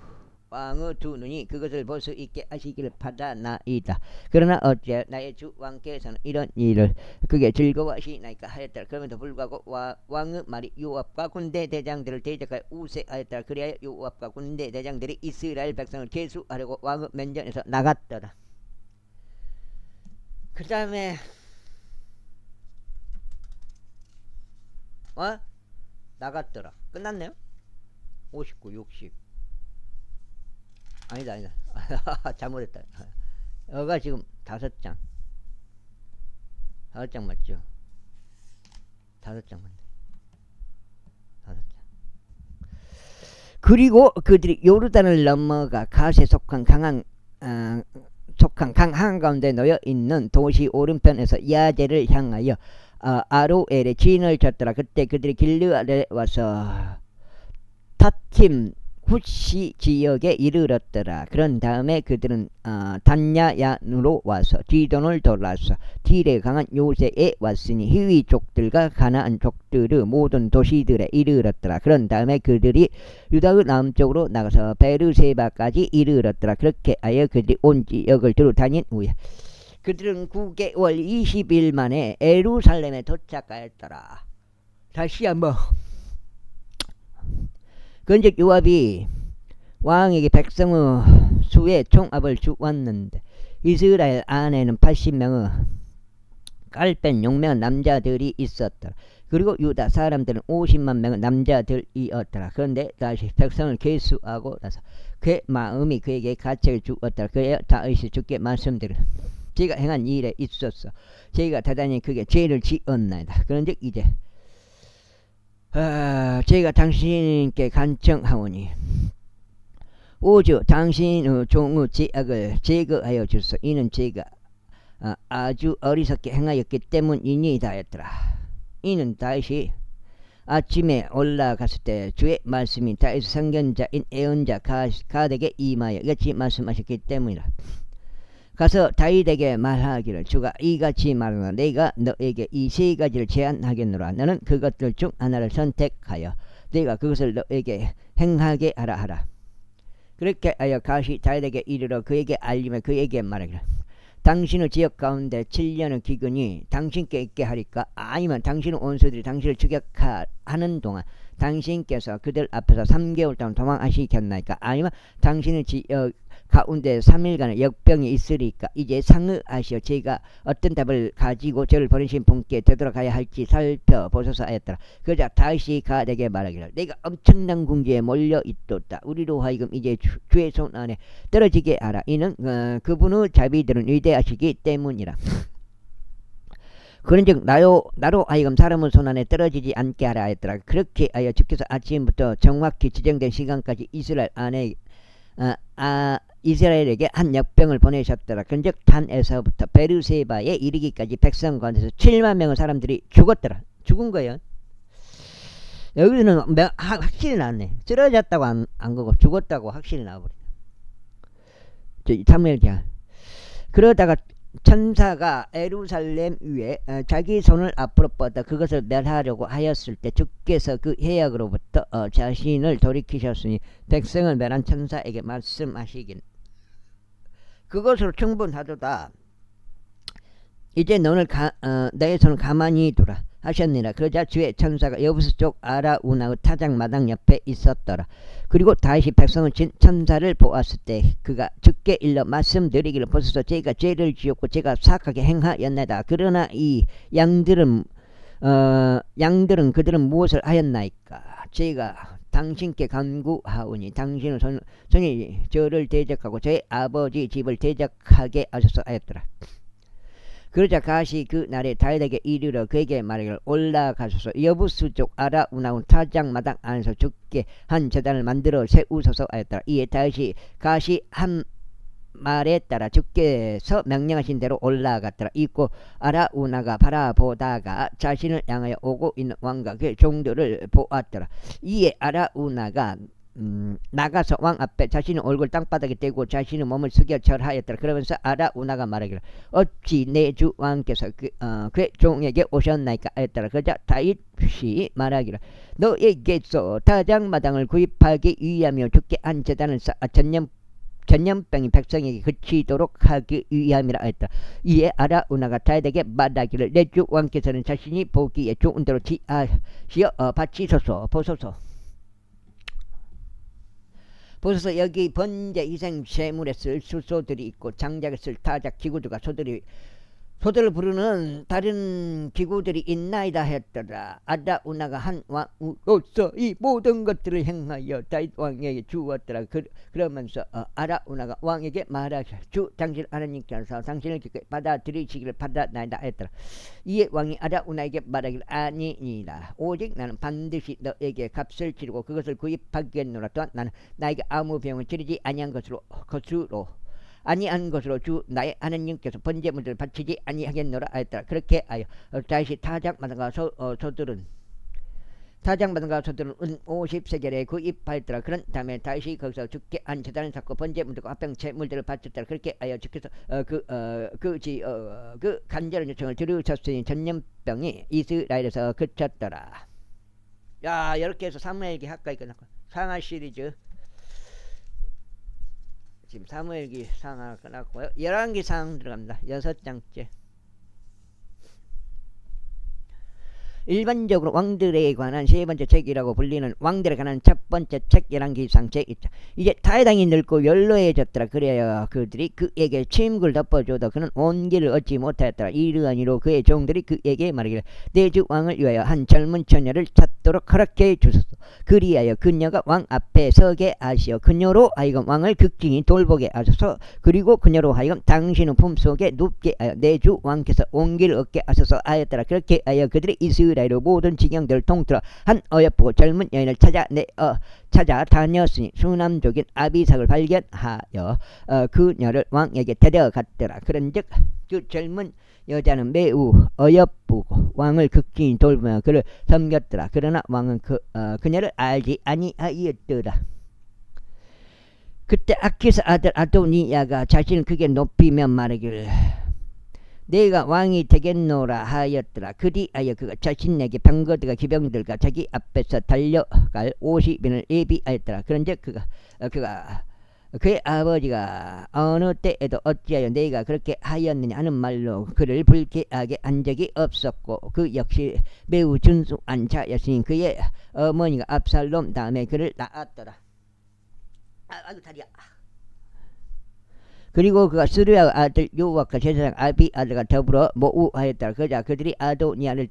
왕의 두 눈이 그것을 볼 수 있게 하시기를 바라나이다. 그러나 어째 나의 주 왕께서는 이런 일을 그게 즐거워하시나이까 하였더라. 그럼에도 불구하고 왕의 말이 요압과 군대 대장들을 대적하여 우세하였더라. 그리하여 요압과 군대 대장들이 이스라엘 백성을 계수하려고 왕의 면전에서 나갔더라. 그 다음에 나갔더라. 끝났네요. 59, 60. 아니다. 잘못했다. 여가 지금 5장. 5장 맞죠? 5장 맞네. 5장. 그리고 그들이 요르단을 넘어가 갓에 속한 강 한가운데 놓여 있는 도시 오른편에서 야제를 향하여 아로엘에 진을 쳤더라. 그때 그들이 길르앗에 와서 타팀 후시 지역에 이르렀더라. 그런 다음에 그들은 단야얀으로 와서 디돈을 돌아서 딜에 강한 요새에 왔으니 히위족들과 가나안 족들의 모든 도시들에 이르렀더라. 그런 다음에 그들이 유다의 남쪽으로 나가서 베르세바까지 이르렀더라. 그렇게 하여 그들이 온 지역을 두루 다닌 후에 그들은 9개월 20일 만에 예루살렘에 도착하였더라. 다시 한번 그런즉 요압이 왕에게 백성의 수의 총합을 주었는데 이스라엘 안에는 80명의 깔뺀 용맹한 남자들이 있었더라. 그리고 유다 사람들은 50만 명의 남자들이었더라. 그런데 다시 백성을 계수하고 나서 그의 마음이 그에게 가책을 주었더라. 그의 다윗이 주께 말씀드려 제가 행한 일에 있었어 제가 대단히 그게 죄를 지었나이다. 그런즉 이제 제가 당신께 간청하오니 오주 당신의 종의 죄악을 제거하여 주소. 이는 제가 아주 어리석게 행하였기 때문이니이다 했더라. 이는 다윗이 아침에 올라갔을 때 주의 말씀이 다윗 선견자인 예언자 가덱에 임하여 이같이 말씀하셨기 때문이라. 가서 다윗에게 말하기를 주가 이같이 말하노라. 내가 너에게 이 세 가지를 제안하겠노라. 너는 그것들 중 하나를 선택하여 내가 그것을 너에게 행하게 하라. 그렇게 하여 가시 다윗에게 이르러 그에게 알리며 그에게 말하기를 당신의 지역 가운데 7년의 기근이 당신께 있게 하리까? 아니면 당신의 원수들이 당신을 추격하는 동안 당신께서 그들 앞에서 3개월 동안 도망하시겠나이까? 아니면 당신의 지역 가운데 3일간의 역병이 있으리까? 이제 상의하시어 제가 어떤 답을 가지고 저를 보내신 분께 되돌아가야 할지 살펴보소서 하였더라. 그러자 다윗이 가덱에게 말하기를 내가 엄청난 궁지에 몰려있도다. 우리로 하여금 이제 주의 손 안에 떨어지게 하라. 이는 그분의 자비들은 위대하시기 때문이라. 그런즉 나로 하여금 사람의 손안에 떨어지지 않게 하라 했더라. 그렇게 하여 주께서 아침부터 정확히 지정된 시간까지 이스라엘 안에 이스라엘에게 한 역병을 보내셨더라. 그런즉 단에서부터 베르세바에 이르기까지 백성 가운데서 7만 명의 사람들이 죽었더라. 죽은 거예요. 여기는 확실히 나왔네. 쓰러졌다고 안 거고 죽었다고 확실히 나와버려. 사무엘기야. 그러다가 천사가 예루살렘 위에 자기 손을 앞으로 뻗어 그것을 멸하려고 하였을 때 주께서 그 해악으로부터 자신을 돌이키셨으니 백성을 멸한 천사에게 말씀하시긴 그것으로 충분하도다. 이제 너의 손을 가만히 두라 하셨느니라. 그러자 주의 천사가 여부스 쪽 아라우나의 타작 마당 옆에 있었더라. 그리고 다윗이 백성을 친 천사를 보았을 때 그가 주께 일러 말씀드리기를 보소서 제가 죄를 지었고 제가 사악하게 행하였나이다. 그러나 이 양들은 그들은 무엇을 하였나이까? 제가 당신께 간구하오니 당신은 손이 저를 대적하고 저의 아버지 집을 대적하게 하소서 하였더라. 그러자 가시 그 날에 다윗에게 이르러 그에게 말하기를 올라가소서 여부스 쪽 아라우나온 타작마당 안에서 주께 한 제단을 만들어 세우소서 하였더라. 이에 다윗이 가시 한 말에 따라 주께서 명령하신 대로 올라갔더라. 있고 아라우나가 바라보다가 자신을 향하여 오고 있는 왕과 그의 종들을 보았더라. 이에 아라우나가 나가서 왕 앞에 자신의 얼굴 땅바닥에 대고 자신의 몸을 숙여 절하였더라. 그러면서 아라우나가 말하기를 어찌 내 주 왕께서 그의 종에게 오셨나이까 하였더라. 그러자 다윗이 말하기를 너에게서 타작마당을 구입하기 위하며 주께 한 제단을 쌓아 전염병이 백성에게 그치도록 하기 위함이라 했다. 이에 아라우나가 다윗에게 말하기를 내 주 왕께서는 자신이 보기에 좋은 대로 지하시어 바치소서. 보소서 여기 번제 희생 제물에 쓸 수소들이 있고 장작에 쓸 타작 기구들과 소들을 부르는 다른 기구들이 있나이다 했더라. 아라우나가 한 왕으로서 이 모든 것들을 행하여 다윗 왕에게 주었더라. 그러면서 아라우나가 왕에게 말하기를 주 당신 하나님께서 당신을 기꺼이 받아들이시기를 바라나이다 했더라. 이에 왕이 아라우나에게 말하기를 아니니라. 오직 나는 반드시 너에게 값을 치르고 그것을 구입하겠노라. 또한 나는 나에게 아무 병을 치르지 아니한 것으로 주 나의 하나님께서 번제물들을 바치지 아니하겠노라 하였더라. 그렇게 하여 다윗이 타작마당과 소들은 타장받은 가소들은 은 50세겔에 구입하였더라. 그런 다음에 다시 거기서 죽게 한 제단을 쌓고 번제 물들고 합병체 물들을 바쳤더라. 그렇게 하여 주께서 그 간절한 요청을 들으셨으니 전염병이 이스라엘에서 그쳤더라. 야, 이렇게 해서 사무엘기 학과에 끝났고 상하 시리즈 지금 사무엘기 상하 끝났고요. 열왕기 상 들어갑니다. 6장째. 일반적으로 왕들에 관한 세 번째 책이라고 불리는 왕들에 관한 첫 번째 책 열왕기상 제1장. 이제 타이당이 늙고 연로해졌더라. 그래야 그들이 그에게 침구를 덮어줘도 그는 온 길을 얻지 못하였더라. 이러한 이로 그의 종들이 그에게 말하기를 내 주 왕을 위하여 한 젊은 처녀를 찾도록 허락해 주소서. 그리하여 그녀가 왕 앞에 서게 하시어 그녀로 하여금 왕을 극진히 돌보게 하소서. 그리고 그녀로 하여금 당신의 품속에 눕게 하여 내 주 왕께서 온 길을 얻게 하소서 하였더라. 그렇게 하여 그들이 이스라엘의 모든 지경들을 통틀어 한 어여쁘고 젊은 여인을 찾아 다녔으니 수남족인 아비삭을 발견하여 그녀를 왕에게 데려갔더라. 그런즉 그 젊은 여자는 매우 어여쁘고 왕을 극진히 돌보며 그를 섬겼더라. 그러나 왕은 그녀를 알지 아니하였더라. 그때 아키스 아들 아도니야가 자신을 크게 높이며 말하기를 내가 왕이 되겠노라 하였더라. 그리하여 그가 자신에게 병거들과 기병들과 자기 앞에서 달려갈 50인을 예비하였더라. 그런즉 그의 아버지가 어느 때에도 어찌하여 내가 그렇게 하였느냐 하는 말로 그를 불쾌하게 한 적이 없었고 그 역시 매우 준수한 자였으니 그의 어머니가 압살롬 다음에 그를 낳았더라. 아이고 다리야. 그리고 그가 스루야 아들 요압과 제사장 아비 아들과 더불어 모우하였더라. 그러자 그들이 아도니아를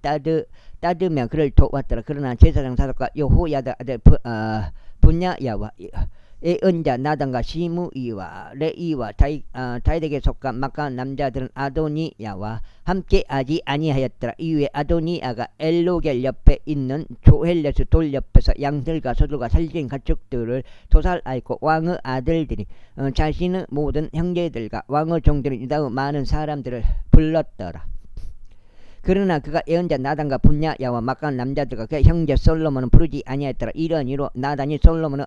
따르며 그를 도왔더라. 그러나 제사장 사독과 여호야다 아들 분야야와 예언자 나단과 시므이와 레이와 다윗에게 속한 막강한 남자들은 아도니야와 함께하지 아니하였더라. 이후에 아도니야가 엘로겔 옆에 있는 조헬레스 돌 옆에서 양들과 소들과 살진 가축들을 도살하였고 왕의 아들들이 자신의 모든 형제들과 왕의 종들은 이다음 많은 사람들을 불렀더라. 그러나 그가 예언자 나단과 분야야와 막강한 남자들과 그의 형제 솔로몬은 부르지 아니하였더라. 이런 이로 나단이 솔로몬의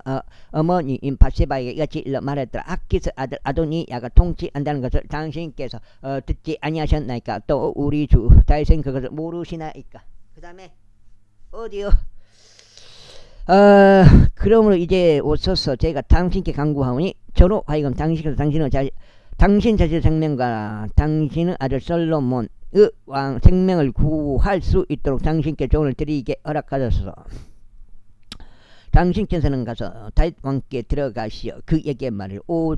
어머니인 바세바에게 이같이 일러 말했더라. 아키스 아들 아도니야가 통치한다는 것을 당신께서 듣지 아니하셨나이까? 또 우리 주 다윗은 그것을 모르시나이까? 그 다음에 어디요? 그러므로 이제 오소서 제가 당신께 간구하오니 저로 하여금 당신 자신의 생명과 당신의 아들 솔로몬 왕 생명을 구할 수 있도록 당신께 종을 드리게 허락하소서. 당신께서는 가서 다윗 왕께 들어가시어 그에게 말을 오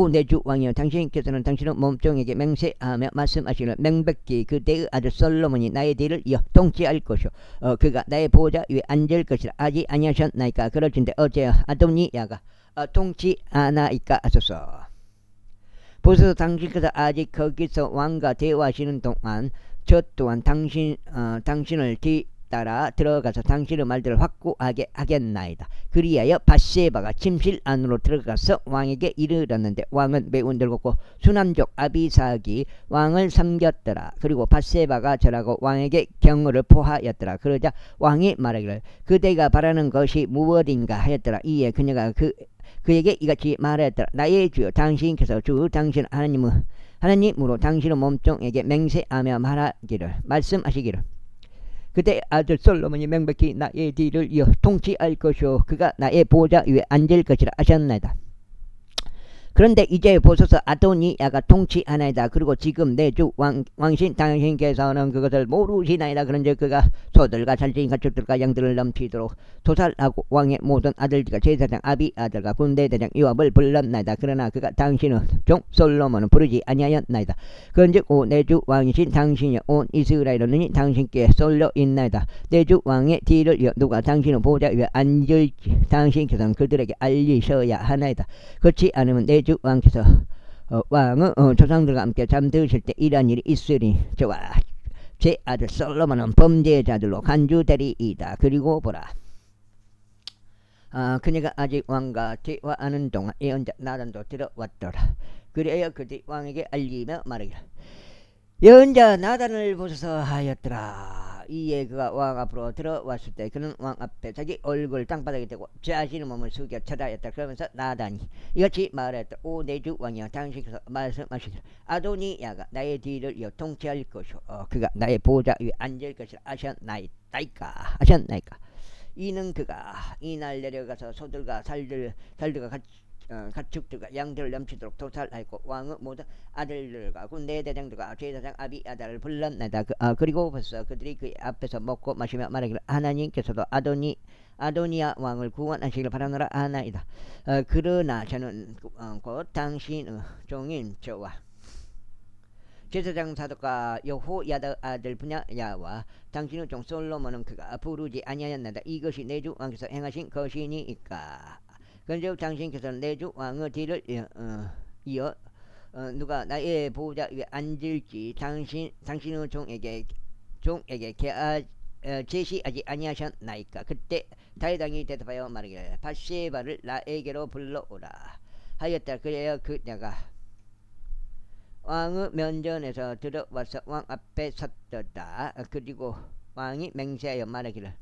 내 주 왕이여 당신께서는 당신의 몸종에게 맹세하며 말씀하시기를 명백히 그대의 아들 솔로몬이 나의 뒤를 이어 통치할 것이요 그가 나의 보좌 위에 앉을 것이라 하지 아니하셨나이까? 그럴진대 어째 아도니야가 통치하나이까 하소서. 보소서 당신께서 아직 거기서 왕과 대화하시는 동안 저 또한 당신을 뒤따라 들어가서 당신의 말들을 확고하게 하겠나이다. 그리하여 밧세바가 침실 안으로 들어가서 왕에게 이르렀는데 왕은 매우 늙었고 수남족 아비삭이 왕을 섬겼더라. 그리고 밧세바가 절하고 왕에게 경호를 포하였더라. 그러자 왕이 말하기를 그대가 바라는 것이 무엇인가 하였더라. 이에 그녀가 그에게 이같이 말하였더라. 나의 주여 당신께서 당신 하나님으로 당신의 몸종에게 맹세하며 말씀하시기를 그대 아들 솔로몬이 명백히 나의 뒤를 이어 통치할 것이요 그가 나의 보좌 위에 앉을 것이라 하셨나이다. 그런데 이제 보소서 아도니야가 통치하나이다. 그리고 지금 내 주 왕신 당신께서는 그것을 모르시나이다. 그런즉 그가 소들과 살찐 가축들과 양들을 넘치도록 도살하고 왕의 모든 아들들과 제사장 아비 아들과 군대대장 요압을 불렀나이다. 그러나 그가 당신의 종 솔로몬은 부르지 아니하였나이다. 그런즉 오 내 주 왕이신 당신이 온 이스라엘은 당신께 쏠려 있나이다. 내 주 왕의 뒤를 이어 누가 당신의 보좌 위에 앉을지 당신께서는 그들에게 알리셔야 하나이다. 그렇지 않으면 내 주 왕께서 왕의 조상들과 함께 잠드실 때 이러한 일이 있으니 저와 제 아들 솔로몬은 범죄자들로 간주되리이다. 그리고 보라 그녀가 아직 왕과 대화하는 동안 예언자 나단도 들어왔더라. 그래야 그들이 왕에게 알리며 말하기를 예언자 나단을 보소서 하였더라. 이에 그가 왕 앞으로 들어왔을 때 그는 왕 앞에 자기 얼굴 땅바닥에 대고 자신의 몸을 숙여 쳐다였다. 그러면서 나다니 이같이 말했다. 오 내주 왕이여 당신께서 말씀하시기를 아도니야가 나의 뒤를 이어 통치할 것이요 그가 나의 보좌 위에 앉을 것이라 하셨나이까. 이는 그가 이날 내려가서 소들과 살들과 가축들과 양들을 넘치도록 도살하였고 왕의 모든 아들들과 군대 대장들과 제사장 아비아달을 불렀나이다. 그리고 벌써 그들이 그 앞에서 먹고 마시며 말하기를 하나님께서도 아도니아 왕을 구원하시길 바라노라 하나이다. 그러나 저는 곧 당신의 종인 저와 제사장 사독과 여호야다 아들 분야야와 당신의 종 솔로몬은 그가 부르지 아니하였나이다. 이것이 내주 왕께서 행하신 것이니이까. 그런즉 당신께서는 내주 왕의 뒤를 이어 누가 나의 보좌 위에 앉을지 당신의 종에게 제시하지 아니하셨나이까. 그때 다윗 왕이 대답하여 말하기를 밧세바를 나에게로 불러오라 하였다. 그래야 내가 왕의 면전에서 들어와서 왕 앞에 섰다. 그리고 왕이 맹세하여 말하기를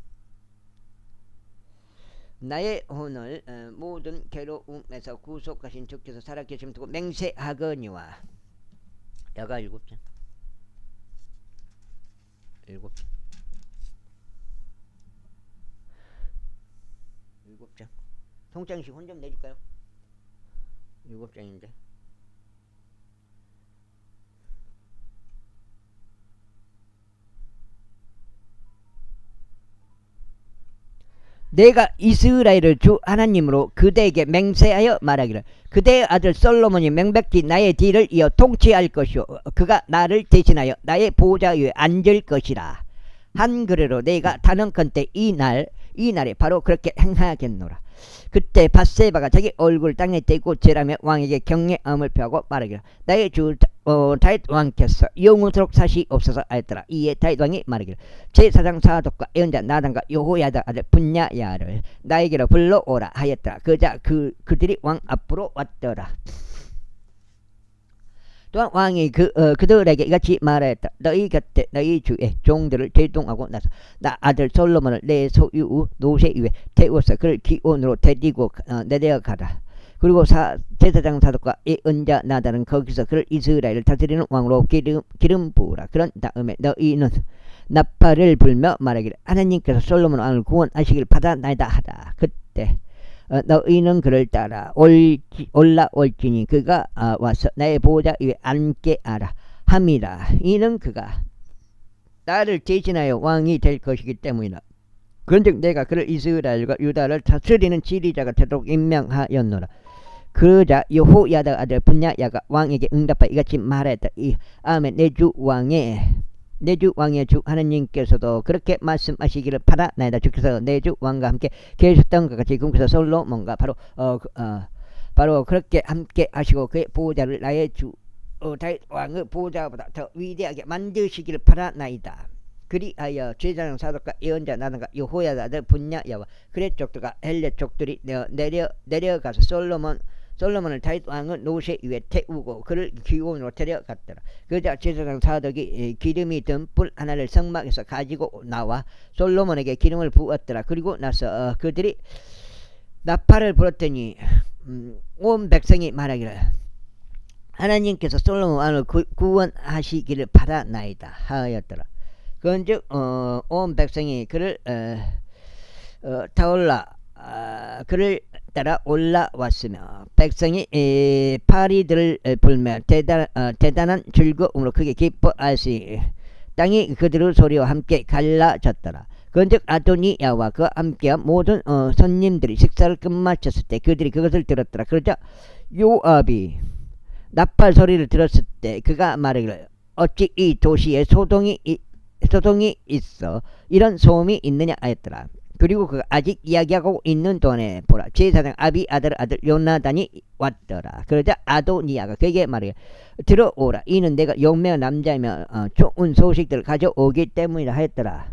나의 혼을 모든 괴로움에서 구속하신 주께서 살아계심 두고 맹세하거니와. 여가 7장 7장 통장식 혼 좀 내줄까요? 7장인데 내가 이스라엘을 주 하나님으로 그대에게 맹세하여 말하기를 그대의 아들 솔로몬이 명백히 나의 뒤를 이어 통치할 것이요 그가 나를 대신하여 나의 보좌 위에 앉을 것이라 한 그대로 내가 단언컨대 이날에 바로 그렇게 행하겠노라. 그때 밧세바가 자기 얼굴 땅에 대고 절하며 왕에게 경외함을 표하고 말하기를 나의 주 다윗 왕께서 영원토록 사시옵소서 하였더라. 이에 다윗 왕이 말하기를 제사장 사독과 예언자 나단과 여호야다 아들 분야야를 나에게로 불러오라 하였더라. 그들이 왕 앞으로 왔더라. 또한 왕이 그들에게 이같이 말하였다. 너희 곁에 너희 주의 종들을 대동하고 나서 나 아들 솔로몬을 내 소유 노새 위에 태워서 그를 기온으로 데리고 내려가라. 그리고 제사장 사독과 예언자 나단은 거기서 그를 이스라엘을 다스리는 왕으로 기름 부으라. 그런 다음에 너희는 나팔을 불며 말하기를 하나님께서 솔로몬 왕을 구원하시길 바라나이다 하라. 그때 너희는 그를 따라 올라올지니 그가 와서 나의 보좌 위에 앉게 하라 함이라. 이는 그가 나를 대신하여 왕이 될 것이기 때문이라. 그런즉 내가 그를 이스라엘과 유다를 다스리는 지리자가 되도록 임명하였노라. 그러자 여호야다 아들 분야야가 왕에게 응답하여 이같이 말했다. 아멘. 내주 왕의 주 하나님께서도 그렇게 말씀하시기를 바라나이다. 주께서 내주 왕과 함께 계셨던 것 같이 지금께서 솔로몬과 바로 그렇게 함께 하시고 그의 보좌를 나의 주 다윗 왕의 보좌보다 더 위대하게 만드시기를 바라나이다. 그리하여 제사장 사독과 예언자 나단과 여호야다 아들 분야야와 그레 족들과 헬레 족들이 내려가서 솔로몬을 다윗 왕의 노새 위에 태우고 그를 기온으로 데려갔더라. 그러자 제사장 사독이 기름이 든 뿔 하나를 성막에서 가지고 나와 솔로몬에게 기름을 부었더라. 그리고 나서 그들이 나팔을 불었더니 온 백성이 말하기를 하나님께서 솔로몬 왕을 구원하시기를 바라나이다 하였더라. 그런즉 온 백성이 그를 그를 따라 올라왔으며 백성이 파리들을 불며 대단한 즐거움으로 크게 기뻐하시 땅이 그들의 소리와 함께 갈라졌더라. 그런즉 아도니야와 그와 함께한 모든 손님들이 식사를 끝마쳤을 때 그들이 그것을 들었더라. 그러자 요압이 나팔 소리를 들었을 때 그가 말하기를 어찌 이 도시에 소동이 있어 이런 소음이 있느냐 하였더라. 그리고 그가 아직 이야기하고 있는 동안에 보라 제사장 아비아달 아들 요나단이 왔더라. 그러자 아도니야가 그에게 말하기를 들어오라. 이는 내가 용맹한 남자이며 좋은 소식들을 가져오기 때문이라 하였더라.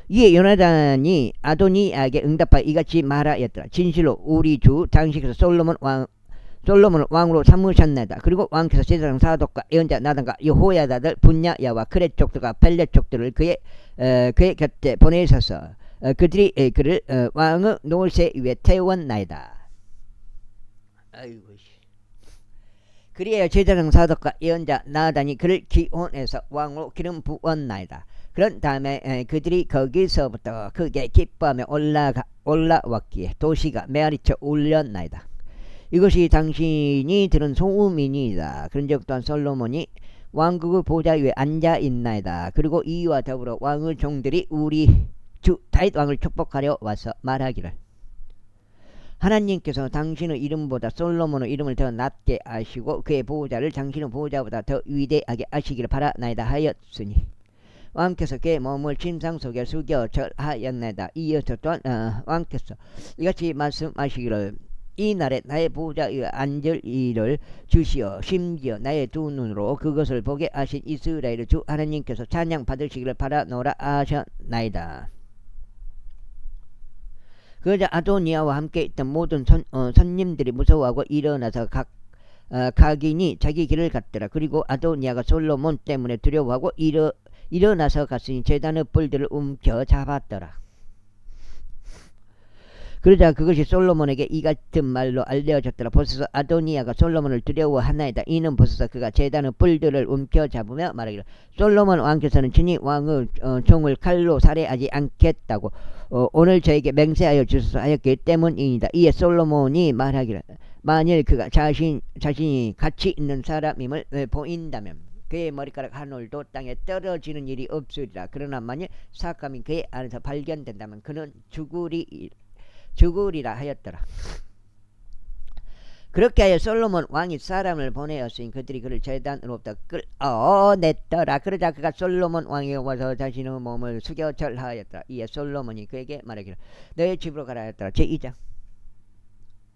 이에 요나단이 아도니야에게 응답하여 이같이 말하였더라. 진실로 우리 주 당시께서 솔로몬을 왕으로 삼으셨나이다. 그리고 왕께서 제사장 사독과 예언자 나단과 여호야다들 분야야와 크렛 족들과 벨렛 족들을 그의 곁에 보내셔서 그들이 그를 왕의 노새 위에 태웠나이다. 아이고. 그리하여 제사장 사독과 예언자 나단이 그를 기원해서 왕으로 기름 부었나이다. 그런 다음에 그들이 거기서부터 크게 기뻐하며 올라왔기에 도시가 메아리쳐 울렸나이다. 이것이 당신이 들은 소음이니이다. 그런즉 또한 솔로몬이 왕국의 보좌 위에 앉아 있나이다. 그리고 이와 더불어 왕의 종들이 우리 주 다윗 왕을 축복하려 와서 말하기를 하나님께서 당신의 이름보다 솔로몬의 이름을 더 낮게 하시고 그의 보호자를 당신의 보호자보다 더 위대하게 하시기를 바라나이다 하였으니 왕께서 그의 몸을 침상 속에 숙여 절하였나이다. 이어서 또한 왕께서 이같이 말씀하시기를 이 날에 나의 보호자 위에 앉을 이를 주시어 심지어 나의 두 눈으로 그것을 보게 하신 이스라엘의 주 하나님께서 찬양 받으시기를 바라노라 하셨나이다. 그러자 아도니아와 함께 있던 모든 손님들이 무서워하고 일어나서 각인이 자기 길을 갔더라. 그리고 아도니아가 솔로몬 때문에 두려워하고 일어나서 갔으니 제단의 뿔들을 움켜 잡았더라. 그러자 그것이 솔로몬에게 이 같은 말로 알려졌더라. 보소서 아도니아가 솔로몬을 두려워하나이다. 이는 보소서 그가 제단의 뿔들을 움켜잡으며 말하기를 솔로몬 왕께서는 친히 왕의 종을 칼로 살해하지 않겠다고 오늘 저에게 맹세하여 주소서 하였기 때문이니다. 이에 솔로몬이 말하기를 만일 그가 자신이 가치 있는 사람임을 보인다면 그의 머리카락 한 올도 땅에 떨어지는 일이 없으리라. 그러나 만일 사악함이 그의 안에서 발견된다면 그는 죽으리라 하였더라. 그렇게 하여 솔로몬 왕이 사람을 보내었으니 그들이 그를 제단으로부터 끌어냈더라. 그러자 그가 솔로몬 왕에게 와서 자신의 몸을 숙여 절하였더라. 이에 솔로몬이 그에게 말하기를 너의 집으로 가라 하였더라. 제2장.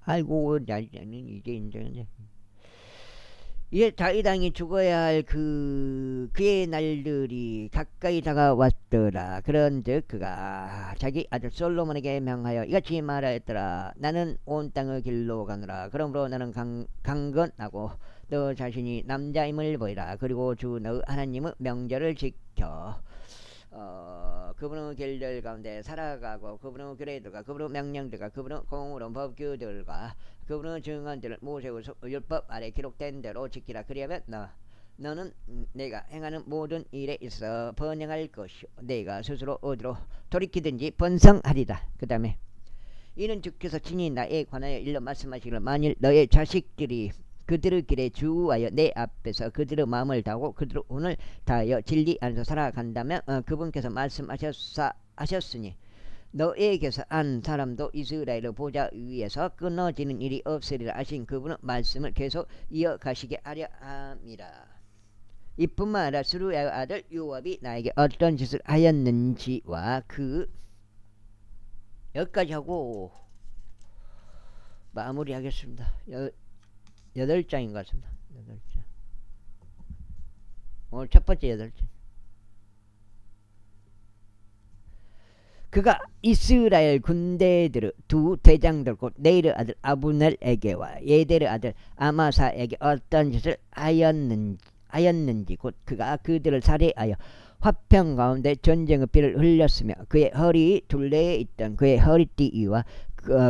아이고 나는 이제 인정이네. 이제 다윗 왕이 죽어야 할 그의 날들이 가까이 다가왔더라. 그런즉 그가 자기 아들 솔로몬에게 명하여 이같이 말하였더라. 나는 온 땅의 길로 가노라. 그러므로 나는 강건하고 너 자신이 남자임을 보이라. 그리고 주 너의 하나님의 명절을 지켜 그분의 길들 가운데 살아가고 그분의 규례들과 그분의 명령들과 그분의 공의로운 법규들과 그분의 증언들을 모세의 율법 아래 기록된 대로 지키라. 그리하면 너는 내가 행하는 모든 일에 있어 번영할 것이요 내가 스스로 어디로 돌이키든지 번성하리라. 그 다음에 이는 주께서 친히 나에 관하여 일러 말씀하시기를 만일 너의 자식들이 그들의 길에 주하여 내 앞에서 그들의 마음을 다하고 그들의 운을 다하여 진리 안에서 살아간다면 그분께서 말씀하셨으니 너에게서 한 사람도 이스라엘의 보좌 위에서 끊어지는 일이 없으리라 하신 그분의 말씀을 계속 이어가시게 하려 함이라. 이뿐만 아니라 스루야의 아들 요압이 나에게 어떤 짓을 하였는지와 여기까지 하고 마무리하겠습니다. 8장인 것 같습니다. 8장. 오늘 첫 번째 8장. 그가 이스라엘 군대들의 두 대장들 곧 네일의 아들 아브넬에게와 예델의 아들 아마사에게 어떤 짓을 하였는지 곧 그가 그들을 살해하여 화평 가운데 전쟁의 피를 흘렸으며 그의 허리 둘레에 있던 그의 허리띠와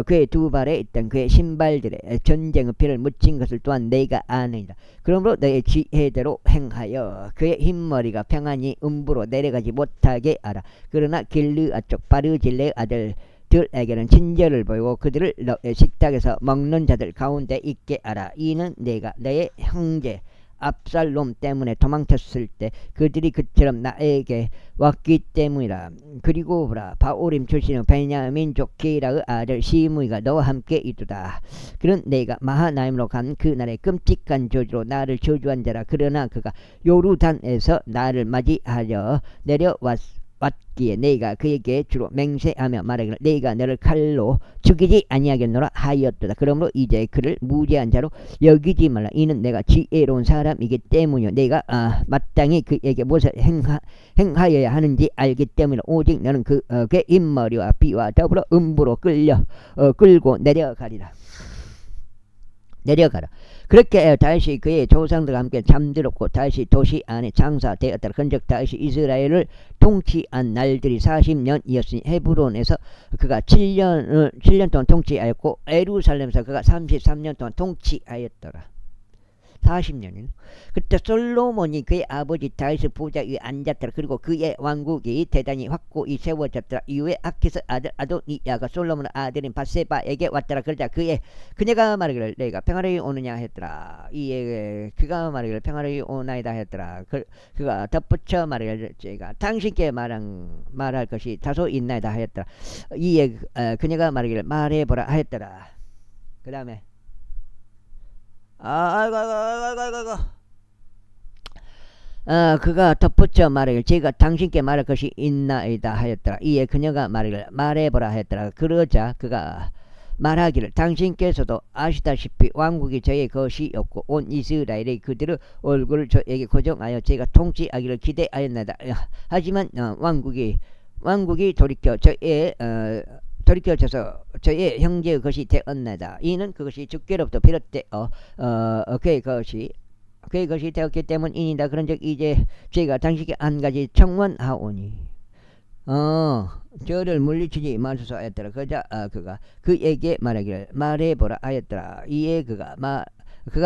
그의 두 발에 있던 그의 신발들에 전쟁의 피를 묻힌 것을 또한 내가 아느니라. 그러므로 너의 지혜대로 행하여 그의 흰머리가 평안히 음부로 내려가지 못하게 하라. 그러나 길르아 쪽 바르질레의 아들들에게는 친절을 보이고 그들을 너의 식탁에서 먹는 자들 가운데 있게 하라. 이는 내가 너의 형제 압살롬 때문에 도망쳤을 때 그들이 그처럼 나에게 왔기 때문이라. 그리고 보라 바오림 출신의 베냐민족 기라의 아들 시므이가 너와 함께 있도다. 그는 내가 마하나임으로 간 그날의 끔찍한 저주로 나를 저주한 자라. 그러나 그가 요르단에서 나를 맞이하려 내려왔기에 내가 그에게 주로 맹세하며 말하기를 내가 너를 칼로 죽이지 아니하겠노라 하였도다. 그러므로 이제 그를 무죄한 자로 여기지 말라. 이는 내가 지혜로운 사람이기 때문이요 내가 마땅히 그에게 무엇을 행하여야 하는지 알기 때문이라. 오직 너는 그의 흰머리와 피와 더불어 음부로 끌고 내려가리라. 내려가라. 그렇게 다시 그의 조상들과 함께 잠들었고 다시 도시 안에 장사되었더라. 그런즉 다시 이스라엘을 통치한 날들이 40년이었으니 헤브론에서 그가 7년 동안 통치하였고 예루살렘에서 그가 33년 동안 통치하였더라. 40년이네. 그때 솔로몬이 그의 아버지 다윗의 보좌 위에 앉았더라. 그리고 그의 왕국이 대단히 확고히 세워졌더라. 이후에 아키스 아들 아도니야가 솔로몬의 아들인 바세바에게 왔더라. 그러자 그녀가 말하기를 내가 평화로이 오느냐 했더라. 이에 그가 말하기를 평화로이 오나이다 했더라. 그가 덧붙여 말하기를 제가 당신께 말할 것이 다소 있나이다 하였더라. 이에 그녀가 말하기를 말해보라 하였더라. 그 다음에 그가 덧붙여 말하기를 제가 당신께 말할 것이 있나이다 하였더라. 이에 그녀가 말하기를 말해보라 하였더라. 그러자 그가 말하기를 당신께서도 아시다시피 왕국이 저의 것이었고 온 이스라엘이 그들의 얼굴을 저에게 고정하여 제가 통치하기를 기대하였나이다. 하지만 왕국이 돌이켜져서 저의 형제의 것이 되었나이다. 이는 그것이 주께로부터 비롯되어 그의 것이 되었기 때문이니다. 그런즉 이제 제가 당신께 한 가지 청원하오니 저를 물리치지 마소서 하였더라. 그자 그가 그에게 말하기를 말해보라 하였더라. 이에 그가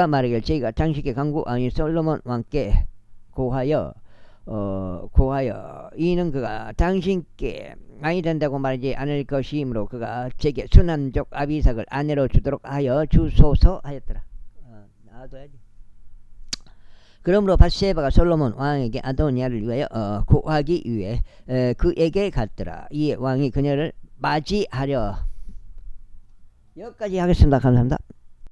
말하기를 제가 당신께 간구하니 솔로몬 왕께 고하여 이는 그가 당신께 많이 된다고 말하지 않을 것이므로 그가 제게 순한족 아비삭을 아내로 주도록 하여 주소서 하였더라. 놔둬야지. 그러므로 바세바가 솔로몬 왕에게 아도니아를 위하여 구하기 위해 그에게 갔더라. 이에 왕이 그녀를 맞이하려. 여기까지 하겠습니다. 감사합니다.